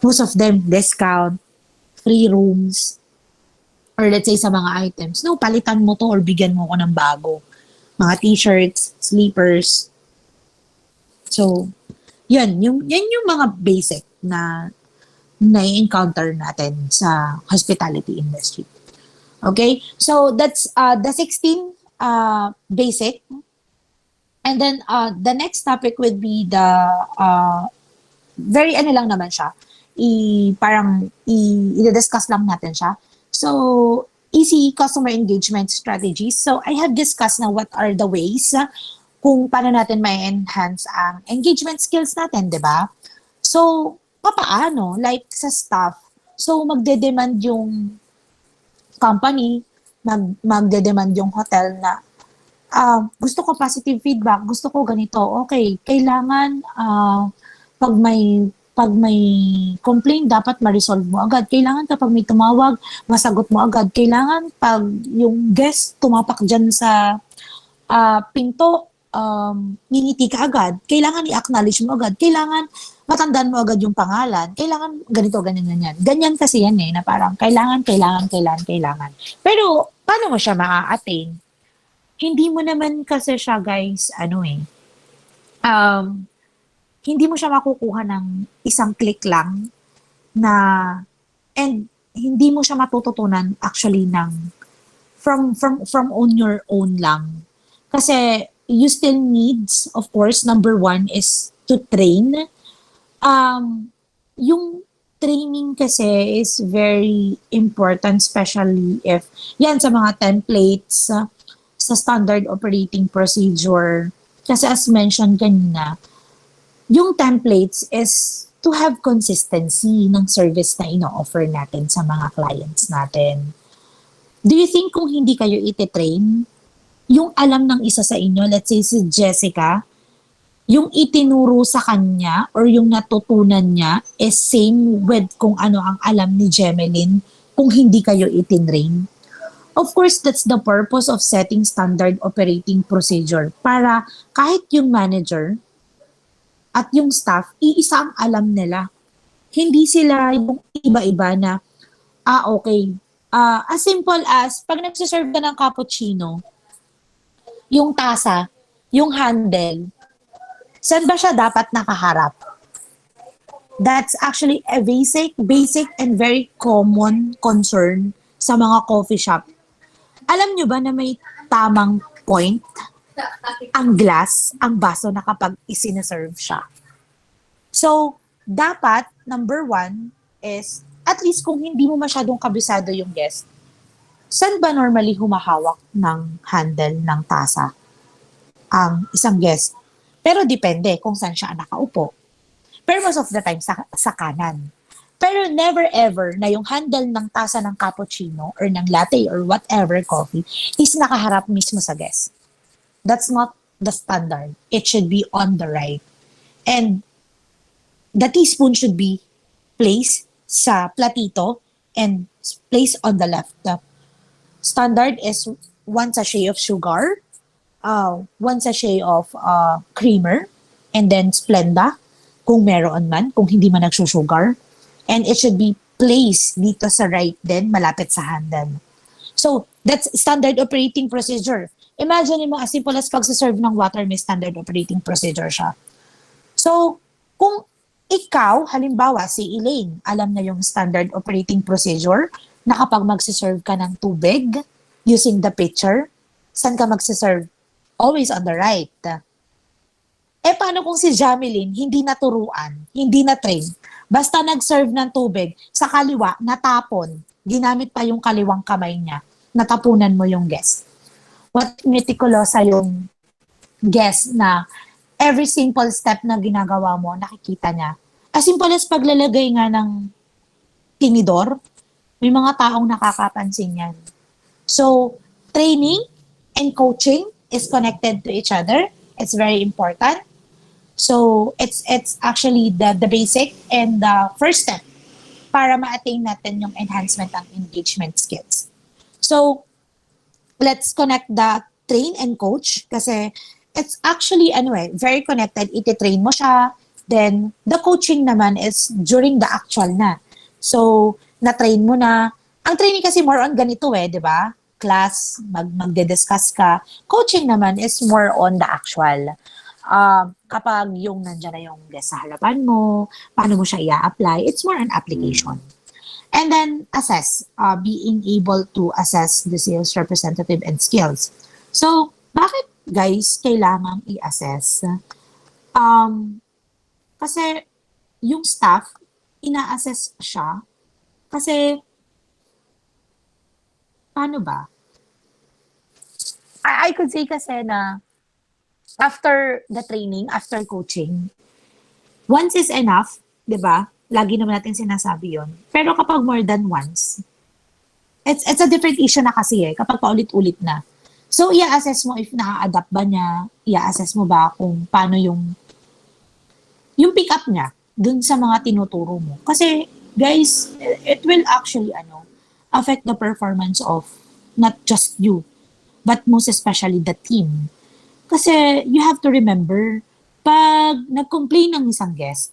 Most of them, discount, free rooms, or let's say sa mga items. No, palitan mo to or bigyan mo ko ng bago. Mga t-shirts, sleepers. So, yan yung mga basic na na-encounter natin sa hospitality industry. Okay? So, that's the 16 basic. And then, the next topic would be the very ano lang naman siya. I-discuss lang natin siya. So, easy customer engagement strategies. So, I have discussed na what are the ways kung paano natin may enhance ang engagement skills natin, di ba? So, papaano? Like sa staff. So, magde-demand yung company, magde-demand yung hotel na gusto ko positive feedback, gusto ko ganito. Okay, kailangan pag may complaint, dapat ma-resolve mo agad. Kailangan kapag may tumawag, masagot mo agad. Kailangan pag yung guest tumapak dyan sa pinto, ngingiti ka agad. Kailangan i-acknowledge mo agad. Kailangan matandaan mo agad yung pangalan. Kailangan ganito, ganyan. Ganyan kasi yan eh, na parang kailangan. Pero, paano mo siya maa-attain? Hindi mo naman kasi siya, guys, hindi mo siya makukuha ng isang click lang na, and hindi mo siya matututunan actually from on your own lang. Kasi you still needs, of course, number one is to train. Yung training kasi is very important, especially if yan sa mga templates, sa standard operating procedure. Kasi as mentioned kanina, yung templates is to have consistency ng service na ino-offer natin sa mga clients natin. Do you think kung hindi kayo ititrain, yung alam ng isa sa inyo, let's say si Jessica, yung itinuro sa kanya or yung natutunan niya is same with kung ano ang alam ni Jemeline kung hindi kayo itinrain? Of course, that's the purpose of setting standard operating procedure para kahit yung manager at yung staff, iisa ang alam nila. Hindi sila yung iba-iba na, okay. As simple as, pag nagsiserve ka ng cappuccino, yung tasa, yung handle, saan ba siya dapat nakaharap? That's actually a basic and very common concern sa mga coffee shop. Alam nyo ba na may tamang point ang glass, ang baso na kapag isinaserve siya? So, dapat, number one is, at least kung hindi mo masyadong kabisado yung guest, saan ba normally humahawak ng handle ng tasa ang isang guest? Pero depende kung saan siya nakaupo. Pero most of the time, sa kanan. Pero never ever na yung handle ng tasa ng cappuccino or ng latte or whatever coffee is nakaharap mismo sa guest. That's not the standard. It should be on the right. And the teaspoon should be placed sa platito and placed on the left. The standard is 1 sachet of sugar, 1 sachet of creamer, and then Splenda, kung meron man, kung hindi man nagsusugar. And it should be placed dito sa right din, malapit sa handle. So, that's standard operating procedure. Imagine mo, as simple as pagsaserve ng water, may standard operating procedure siya. So, kung ikaw, halimbawa, si Elaine, alam na yung standard operating procedure na kapag magsaserve ka ng tubig using the pitcher, saan ka magsaserve? Always on the right. Eh, paano kung si Jameline, hindi naturuan, hindi na-train, basta nag-serve ng tubig, sa kaliwa, natapon, ginamit pa yung kaliwang kamay niya, natapunan mo yung guest. What meticulosa yung guest na every simple step na ginagawa mo, nakikita niya. As simple as paglalagay nga ng tinidor, may mga taong nakakapansin yan. So, training and coaching is connected to each other. It's very important. So, it's actually the basic and the first step para ma-attain natin yung enhancement ng engagement skills. So, let's connect the train and coach kasi it's actually, very connected. Iti-train mo siya. Then, the coaching naman is during the actual na. So, na-train mo na. Ang training kasi more on ganito di ba? Class, magde-discuss ka. Coaching naman is more on the actual. Kapag yung nandiyan na yung guest sa harapan mo, paano mo siya i-apply, it's more an application. And then, assess. Being able to assess the sales representative and skills. So, bakit, guys, kailangang i-assess? Kasi, yung staff, ina-assess siya. Kasi, paano ba? I could say kasi na, after the training, after coaching, once is enough, di ba? Lagi naman natin sinasabi yon. Pero kapag more than once, it's a different issue na kasi kapag paulit-ulit na. So, i-assess mo if na-adapt ba niya, i-assess mo ba kung paano yung pick up niya dun sa mga tinuturo mo. Kasi, guys, it will actually, affect the performance of not just you, but most especially the team. Kasi you have to remember, pag nag-complain ng isang guest,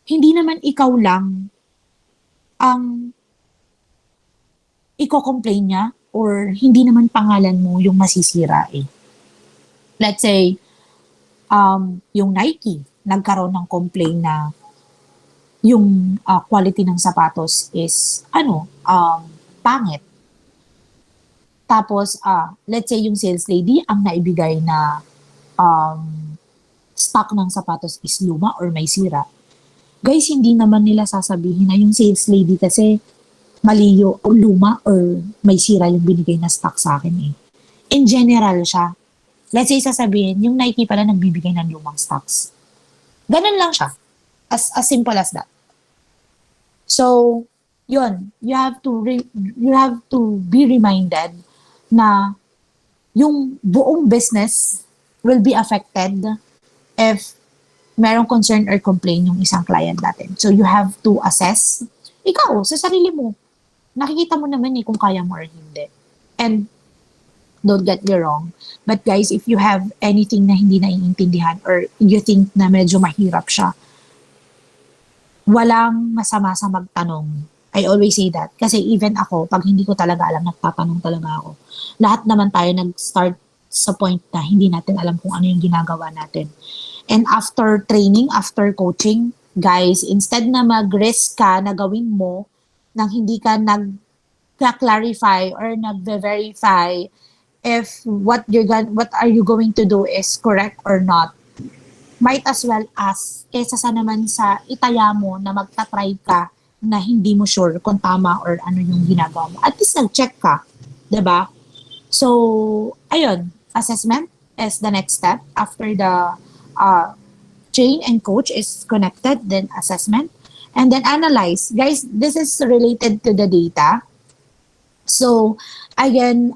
hindi naman ikaw lang ang iko-complain niya or hindi naman pangalan mo yung masisira Let's say, yung Nike, nagkaroon ng complaint na yung quality ng sapatos is, pangit. Tapos, let's say yung sales lady, ang naibigay na stock ng sapatos is luma or may sira. Guys, hindi naman nila sasabihin na yung sales lady kasi mali o luma or may sira yung binigay na stock sa akin In general siya. Let's say sasabihin, yung Nike pala nagbibigay ng lumang stocks. Ganun lang siya. As simple as that. So, yun. You have to be reminded na yung buong business will be affected if merong concern or complaint yung isang client natin. So, you have to assess. Ikaw, sa sarili mo, nakikita mo naman kung kaya mo or hindi. And, don't get me wrong. But guys, if you have anything na hindi naiintindihan or you think na medyo mahirap siya, walang masama sa magtanong. I always say that. Kasi even ako, pag hindi ko talaga alam, nagtatanong talaga ako. Lahat naman tayo nag-start sa point na hindi natin alam kung ano yung ginagawa natin. And after training, after coaching, guys, instead na mag-risk ka na gawin mo nang hindi ka nag-clarify or nag-verify if what are you going to do is correct or not, might as well ask kaysa sa naman sa itaya mo na magta-try ka na hindi mo sure kung tama or ano yung ginagawa mo. At least nag-check ka. Diba? So, ayun. Assessment is the next step. After the train and coach is connected, then assessment. And then analyze. Guys, this is related to the data. So, again,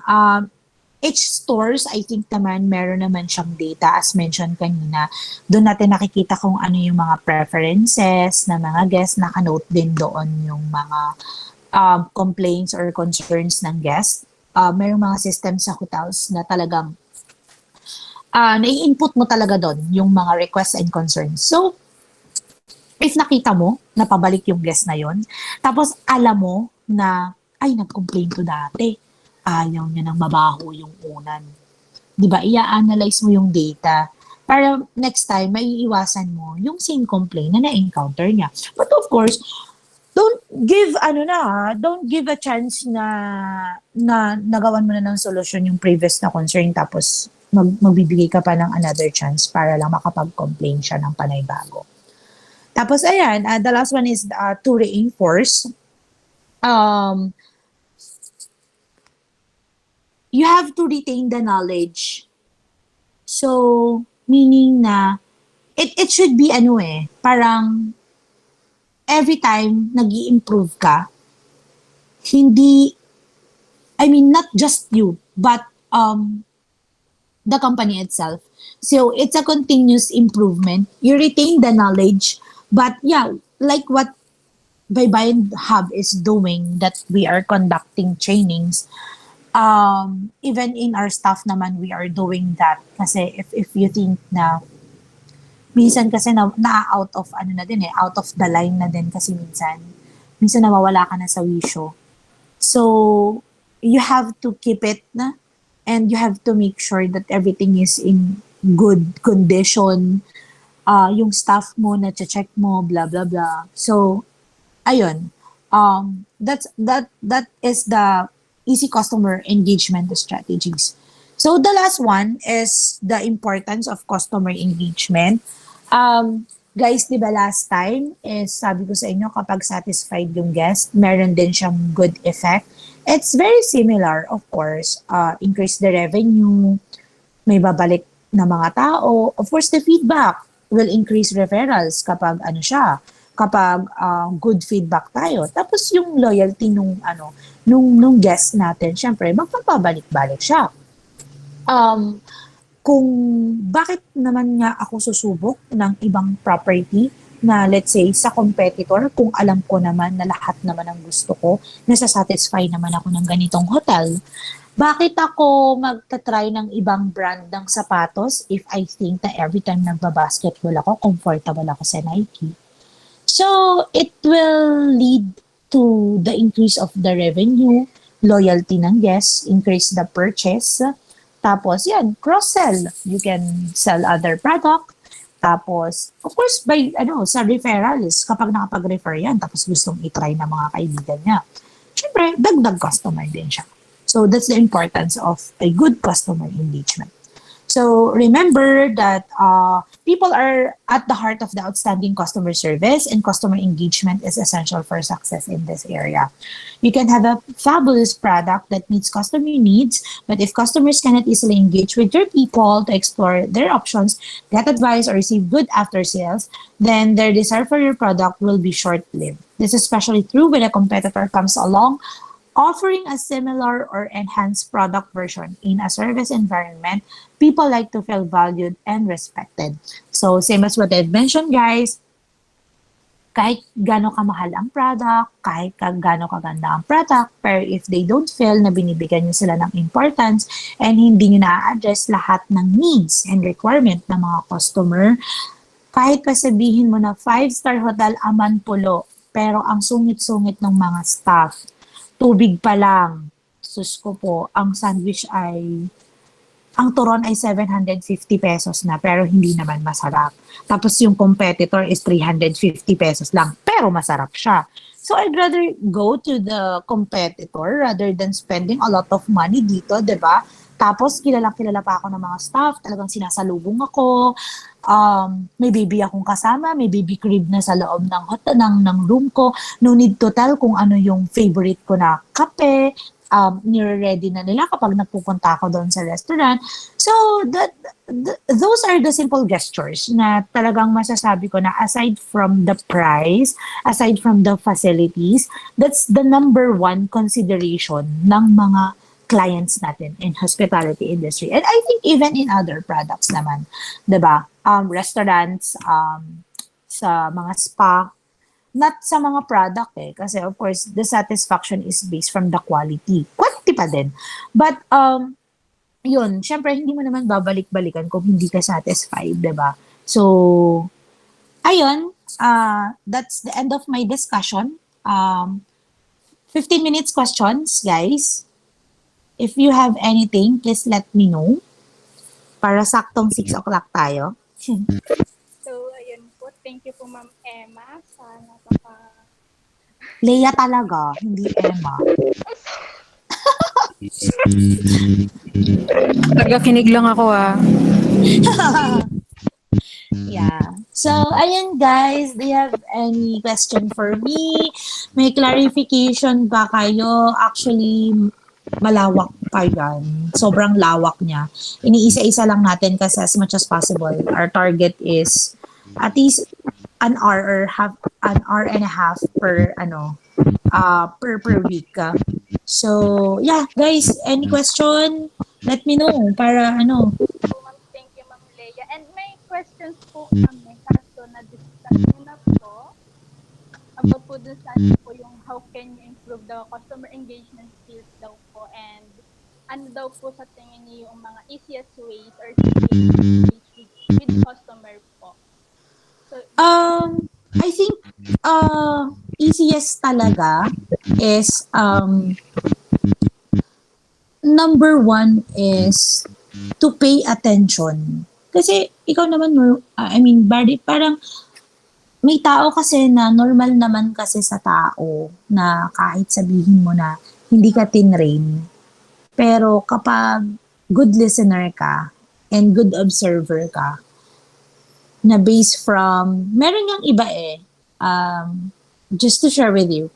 each stores, I think naman, meron naman siyang data as mentioned kanina. Doon natin nakikita kung ano yung mga preferences na mga guests. Nakanote din doon yung mga complaints or concerns ng guests. Mayroong mga systems sa hotels na talagang nai-input mo talaga doon yung mga requests and concerns. So, if nakita mo na pabalik yung guest na yon, tapos alam mo na, ay, nag-complain to dati. Ayaw niya ng mabaho yung unan. Di ba? Ia-analyze mo yung data para next time, maiiwasan mo yung same complaint na na-encounter niya. But of course, don't give a chance na nagawan mo na ng solusyon yung previous na concern tapos magbibigay ka pa ng another chance para lang makapag-complain siya ng panay bago. Tapos ayan, the last one is to reinforce. You have to retain the knowledge. So, meaning na, it should be parang every time nag-i-improve ka, not just you, but the company itself. So, it's a continuous improvement. You retain the knowledge, but yeah, like what Baybayin Hub is doing, that we are conducting trainings, even in our staff naman, we are doing that. Kasi if you think na, minsan kasi na out of out of the line na din kasi minsan nawawala ka na sa wisyo. So, you have to keep it na, and you have to make sure that everything is in good condition. Yung staff mo, na-check mo, blah, blah, blah. So, ayun. That is the easy customer engagement strategies. So the last one is the importance of customer engagement. Guys, di ba last time is sabi ko sa inyo kapag satisfied yung guest, meron din siyang good effect. It's very similar, of course. Increase the revenue, may babalik na mga tao. Of course, the feedback will increase referrals kapag kapag good feedback tayo. Tapos yung loyalty nung guest natin, syempre magpapabalik-balik siya. Kung bakit naman nga ako susubok ng ibang property na let's say sa competitor, kung alam ko naman na lahat naman ang gusto ko, nasasatisfy naman ako ng ganitong hotel, bakit ako magta-try ng ibang brand ng sapatos if I think na every time nagbabasketball ako, comfortable ako sa Nike? So, it will lead to the increase of the revenue, loyalty ng guests, increase the purchase. Tapos, yan, cross-sell. You can sell other product. Tapos, of course, sa referrals, kapag nakapag-refer yan, tapos gustong itry ng mga kaibigan niya, syempre, dagdag customer din siya. So, that's the importance of a good customer engagement. So remember that people are at the heart of the outstanding customer service, and customer engagement is essential for success in this area. You can have a fabulous product that meets customer needs, but if customers cannot easily engage with your people to explore their options, get advice, or receive good after sales, then their desire for your product will be short-lived. This is especially true when a competitor comes along offering a similar or enhanced product version in a service environment. People like to feel valued and respected. So, same as what I've mentioned, guys, kahit gaano kamahal ang product, kahit gaano kaganda ang product, pero if they don't feel na binibigyan nyo sila ng importance and hindi nyo na-address lahat ng needs and requirement ng mga customer, kahit pa sabihin mo na 5-star hotel aman pulo, pero ang sungit-sungit ng mga staff, tubig pa lang. Sus ko po, ang sandwich ang turon ay 750 pesos na, pero hindi naman masarap. Tapos yung competitor is 350 pesos lang, pero masarap siya. So I'd rather go to the competitor rather than spending a lot of money dito, di ba? Tapos, kilala pa ako ng mga staff. Talagang sinasalubong ako. May baby akong kasama. May baby crib na sa loob ng, ng room ko. No need to tell kung ano yung favorite ko na kape. Nire-ready na nila kapag nagpupunta ako doon sa restaurant. So, those are the simple gestures na talagang masasabi ko na aside from the price, aside from the facilities, that's the number one consideration ng mga clients natin in hospitality industry. And I think even in other products naman, 'di ba? Restaurants, sa mga spa, not sa mga product kasi of course the satisfaction is based from the quality. Quantity pa din. But yun, syempre hindi mo naman babalik-balikan kung hindi ka satisfied, 'di ba? So ayun, that's the end of my discussion. 15 minutes questions, guys. If you have anything, please let me know. Para saktong 6 o'clock tayo. So, ayun po. Thank you po, Ma'am Emma. Sa Leah talaga, hindi Emma. Tagakinig lang ako Yeah. So, ayun guys, do you have any question for me? May clarification ba kayo? Actually, malawak pa yan. Sobrang lawak niya. Iniisa-isa lang natin kasi as much as possible. Our target is at least an hour and a half per per week. So, yeah, guys, any question? Let me know para Thank you, Ma'am Leah. And may questions po kami kaso na-discuss nyo na po about po dun sa po yung how can you improve the customer engagement skills daw po and ano daw po sa tingin niyo yung mga easiest ways or engage with customer po. So, I think easiest talaga is number one is to pay attention. Kasi ikaw naman, parang may tao kasi na normal naman kasi sa tao na kahit sabihin mo na hindi ka tinrain. Pero kapag good listener ka and good observer ka, na based from, meron yung iba just to share with you,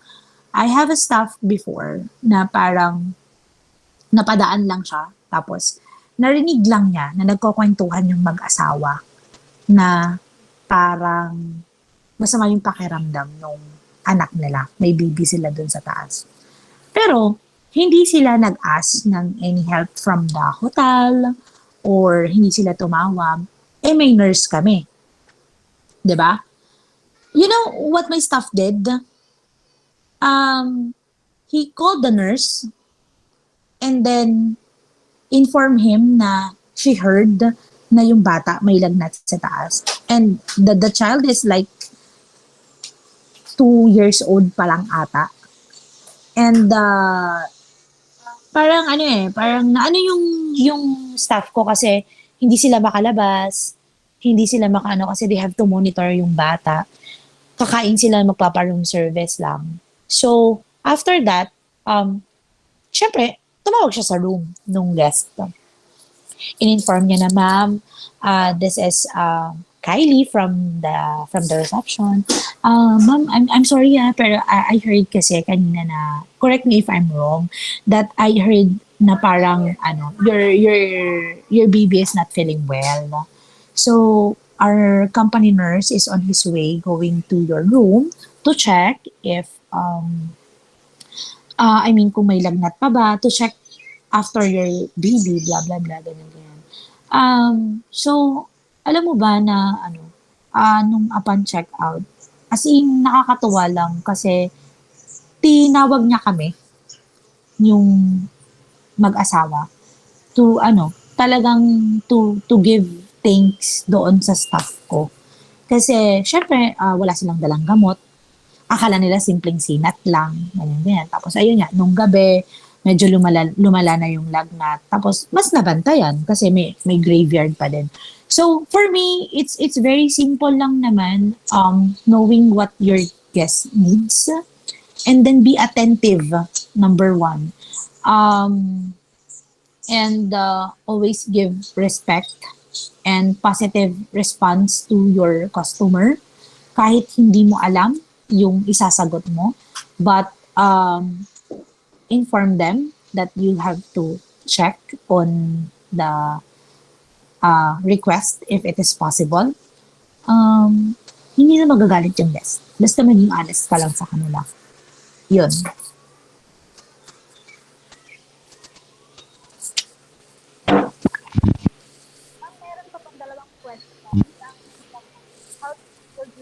I have a staff before na parang napadaan lang siya, tapos narinig lang niya na nagkukwentuhan yung mag-asawa na parang masama yung pakiramdam nung anak nila. May baby sila dun sa taas. Pero, hindi sila nag-ask ng any help from the hotel or hindi sila tumawag. May nurse kami. 'Di ba? You know what my staff did? He called the nurse and then informed him na she heard na yung bata may lagnat sa taas. And the child is like 2 years old pa lang ata. And parang yung staff ko kasi hindi sila makalabas, hindi sila kasi they have to monitor yung bata. Kakain sila, magpapa-room service lang. So, after that, syempre, tumawag siya sa room nung guest. In-inform niya na, ma'am, this is Kylie from the reception. Ma'am, I'm sorry pero I heard kasi kanina na, correct me if I'm wrong, that I heard na parang your baby is not feeling well. So our company nurse is on his way going to your room to check if kung may lagnat pa ba, to check after your baby, blah blah blah, ganyan. So alam mo ba na nung upon check out, as in nakakatuwa lang kasi tinawag niya kami yung mag-asawa to talagang to give thanks doon sa staff ko. Kasi syempre wala silang dalang gamot. Akala nila simpleng sinat lang, ganyan. Tapos ayun nga, nung gabi medyo lumala na yung lagnat. Tapos mas nabantayan kasi may graveyard pa din. So for me, it's very simple lang naman, knowing what your guest needs and then be attentive, number one. and always give respect and positive response to your customer kahit hindi mo alam yung isasagot mo, but inform them that you have to check on the request if it is possible. Hindi na magagalit yung guest. Basta maging honest ka lang sa kanila. Yun. Meron pa pang dalawang question. Ang how to build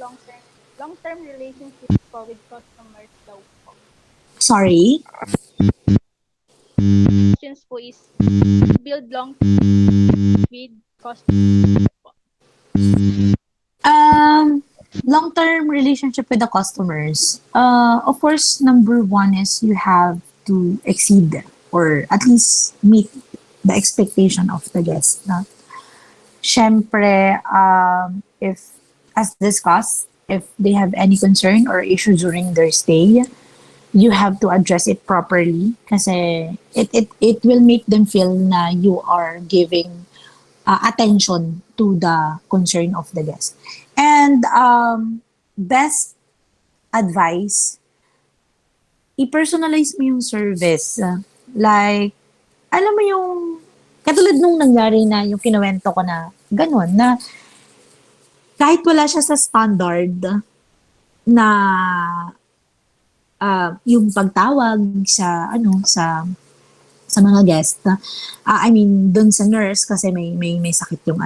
long-term relationships po with customers daw po. Sorry? Questions po is build long-term with customers po. Long-term relationship with the customers. Of course, number one is you have to exceed or at least meet the expectation of the guest. Na, syempre, if, as discussed, if they have any concern or issue during their stay, you have to address it properly kasi it will make them feel na you are giving attention to the concern of the guest. And best advice, i-personalize mo yung service. Like, alam mo yung, katulad nung nangyari na yung kinuwento ko na ganun, na kahit wala siya sa standard na yung pagtawag sa sa mga guest, I mean doon sa nurse kasi may sakit yung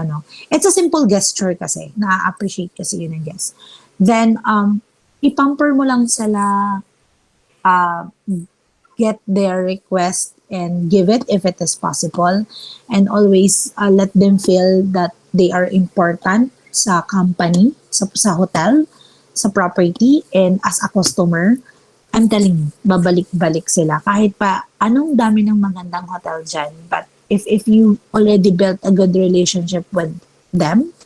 it's a simple gesture kasi na-appreciate kasi yun ng guest. Then ipamper mo lang sila, get their request and give it if it is possible, and always let them feel that they are important sa company, sa hotel, sa property, and as a customer, I'm telling you, babalik-balik sila. Kahit pa anong dami ng magandang hotel dyan. But if you already built a good relationship with them,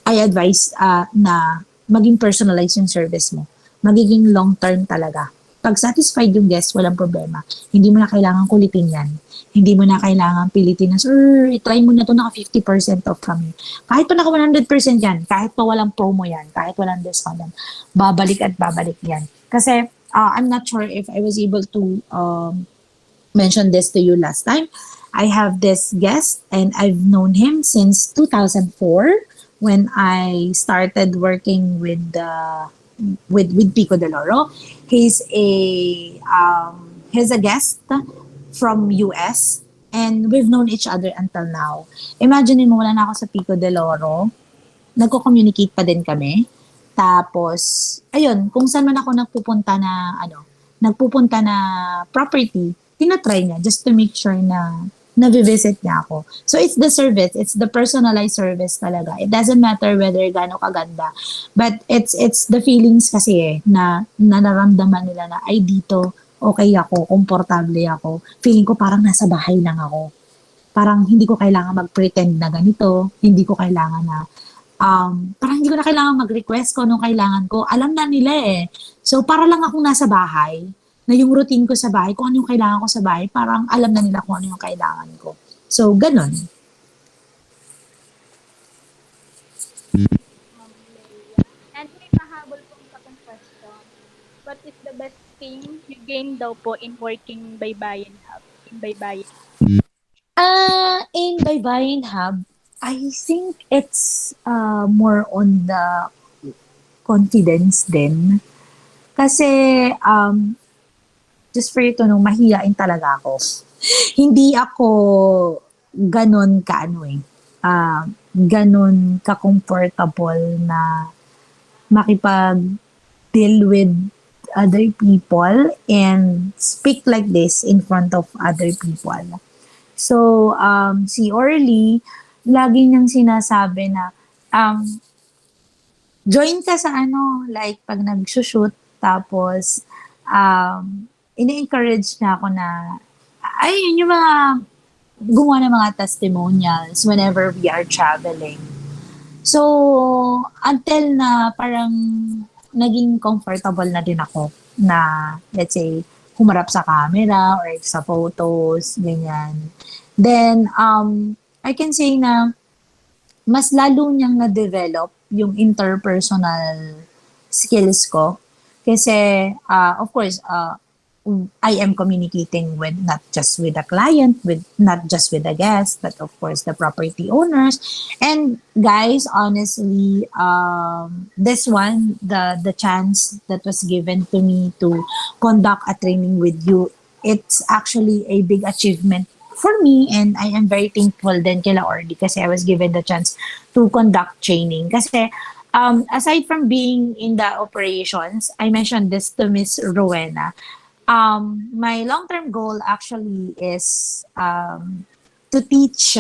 I advise na maging personalized yung service mo. Magiging long-term talaga. Pag satisfied yung guest, walang problema. Hindi mo na kailangan kulitin yan. Hindi mo na kailangan pilitin na, sir, try mo na to, naka 50% off kami. Kahit pa naka 100% yan, kahit pa walang promo yan, kahit walang discount yan, babalik at babalik yan. Kasi I'm not sure if I was able to mention this to you last time. I have this guest and I've known him since 2004 when I started working with Pico de Loro. He's a guest from US and we've known each other until now. Imagine mo, wala na ako sa Pico de Loro, nagko-communicate pa din kami. Tapos, ayun, kung saan man ako nagpupunta na property, tinatry niya just to make sure na nabivisit niya ako. So, it's the service. It's the personalized service talaga. It doesn't matter whether gaano kaganda. But it's the feelings kasi na nararamdaman nila na, ay dito, okay ako, komportable ako. Feeling ko parang nasa bahay lang ako. Parang hindi ko kailangan mag-pretend na ganito. Hindi ko kailangan na parang hindi ko na kailangan mag-request ko anong kailangan ko. Alam na nila eh. So, para lang akong nasa bahay, na yung routine ko sa bahay, kung ano yung kailangan ko sa bahay, parang alam na nila kung ano yung kailangan ko. So, ganun. And may mahabol pong sakong question. What is the best thing you gain daw po in working Baybayin Hub? In Baybayin. In Baybayin Hub, I think it's more on the confidence din. Kasi, just for you to know, mahiyain talaga ako. Hindi ako ganon ganon ka-comfortable na makipag-deal with other people and speak like this in front of other people. So, si Orly, lagi niyang sinasabi na, join ka sa like pag nag-shoot, tapos, ini-encourage niya ako na, ayun yung mga, gumawa ng mga testimonials whenever we are traveling. So, until na parang naging comfortable na din ako na, let's say, humarap sa camera or sa photos, ganyan. Then, I can say na mas lalo niyang na-develop yung interpersonal skills ko. Kasi, of course, I am communicating with not just with the client, with not just with the guest, but of course the property owners. And guys, honestly, this one, the chance that was given to me to conduct a training with you, it's actually a big achievement for me, and I am very thankful din kila Orly kasi I was given the chance to conduct training. Kasi aside from being in the operations, I mentioned this to Miss Rowena. My long-term goal actually is to teach,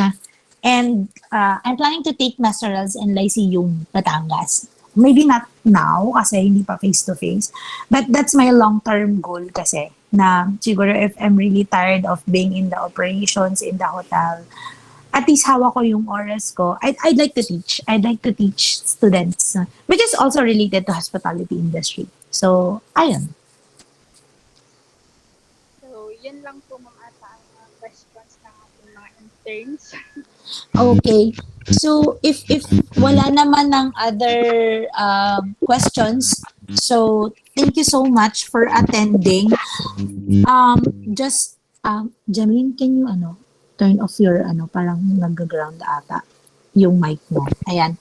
and I'm planning to take masterals in Lyceum, Batangas. Maybe not now kasi hindi pa face-to-face, but that's my long-term goal kasi na siguro if I'm really tired of being in the operations in the hotel, at least hawak ko yung oras ko. I'd like to teach. I'd like to teach students, which is also related to hospitality industry. So, ayun. So, yun lang po Ma'am Ata ang mga questions ng ating mga interns. Okay. So, if wala naman ng other questions, so thank you so much for attending. Just, Jamin, can you, turn off your, parang nag-ground ata yung mic mo. Ayan.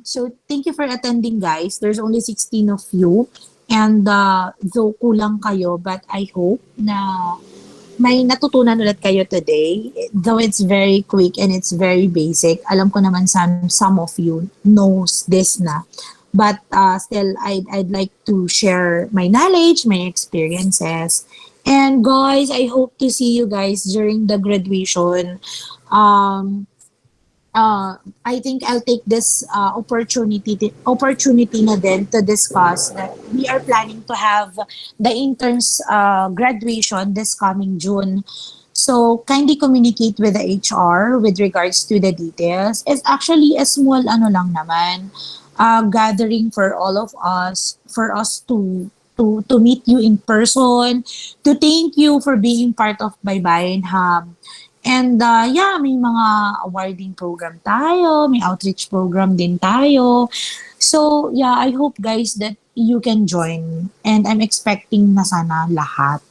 So, thank you for attending, guys. There's only 16 of you. And though kulang kayo, but I hope na may natutunan ulit kayo today. Though it's very quick and it's very basic. Alam ko naman some of you knows this na. But still, I'd like to share my knowledge, my experiences. And guys, I hope to see you guys during the graduation. I think I'll take this opportunity na din to discuss that we are planning to have the interns graduation this coming June. So kindly communicate with the HR with regards to the details. It's actually a small lang naman gathering for all of us, for us to meet you in person, to thank you for being part of Baybayin Hub. And yeah, may mga awarding program tayo, may outreach program din tayo. So yeah, I hope guys that you can join, and I'm expecting na sana lahat.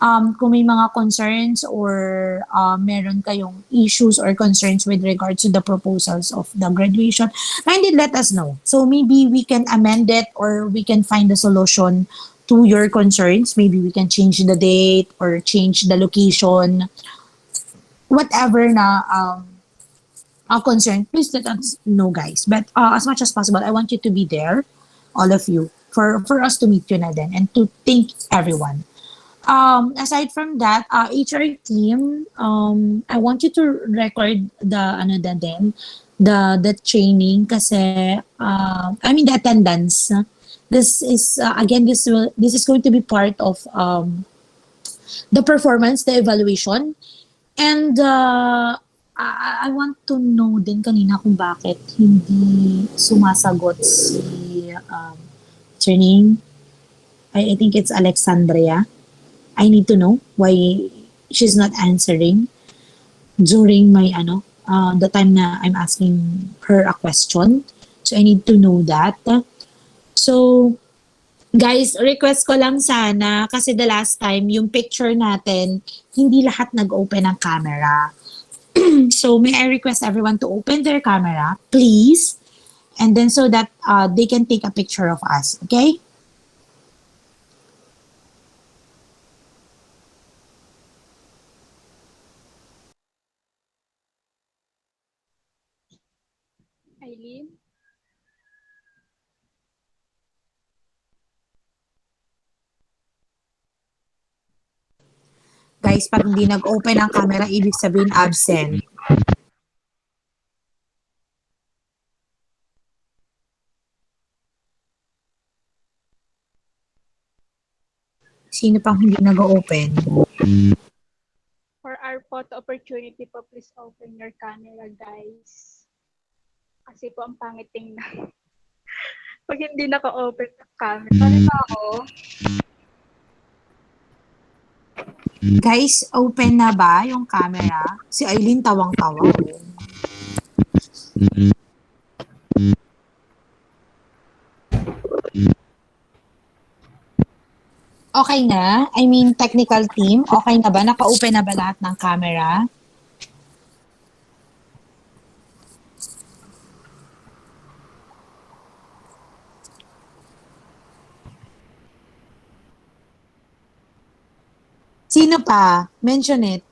Kung may mga concerns or meron kayong issues or concerns with regards to the proposals of the graduation, kindly let us know. So maybe we can amend it or we can find a solution to your concerns. Maybe we can change the date or change the location, whatever na concern, please let us know, guys. But as much as possible, I want you to be there, all of you, for us to meet you na din and to thank everyone. Aside from that, HR team, I want you to record the training kasi I mean the attendance. This is again this is going to be part of the performance, the evaluation. And I want to know din kanina kung bakit hindi sumasagot si what's her name? I think it's Alexandria. I need to know why she's not answering during my the time na I'm asking her a question. So I need to know that. So guys, request ko lang sana kasi the last time yung picture natin hindi lahat nag-open ang camera. So may I request everyone to open their camera, please, and then so that they can take a picture of us, okay? Eileen? Guys, pag hindi nag-open ang camera, ibig sabihin absent. Sino pang hindi nag-open? For our photo opportunity po, please open your camera, guys. Kasi po ang pangit tingnan. Pag hindi naka-open ang camera. Sorry pa ako. Guys, open na ba yung camera? Si Eileen tawang-tawa. Oh. Okay na? I mean, technical team, okay na ba? Naka-open na ba lahat ng camera? Sino pa? Mention it.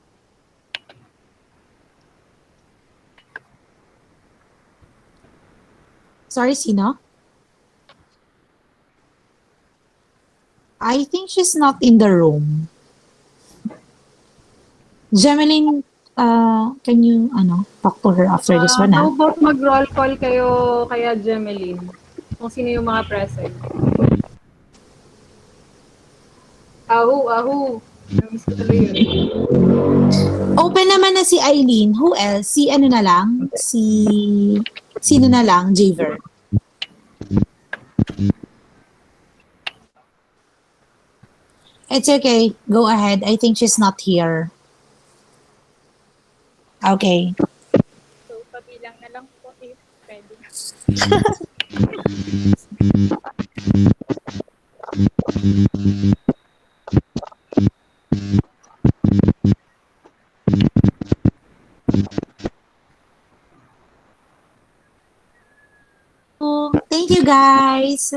Sorry, sino? I think she's not in the room. Jemeline, can you, talk to her after this one, How about mag-roll call kayo kaya Jemeline? Kung sino yung mga present. Ahu. Namiss ko tuloy yun. Open naman na si Eileen. Who else? Si ano na lang? Sino na lang? Javer. It's okay. Go ahead. I think she's not here. Okay. So, pabilang na lang po if pwede. Thank you, guys.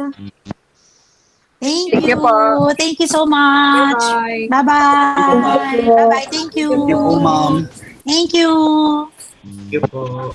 Thank you. po. Thank you so much. Bye-bye. Bye-bye. Bye-bye. Thank you. Thank you po, ma'am. Thank you. Thank you po.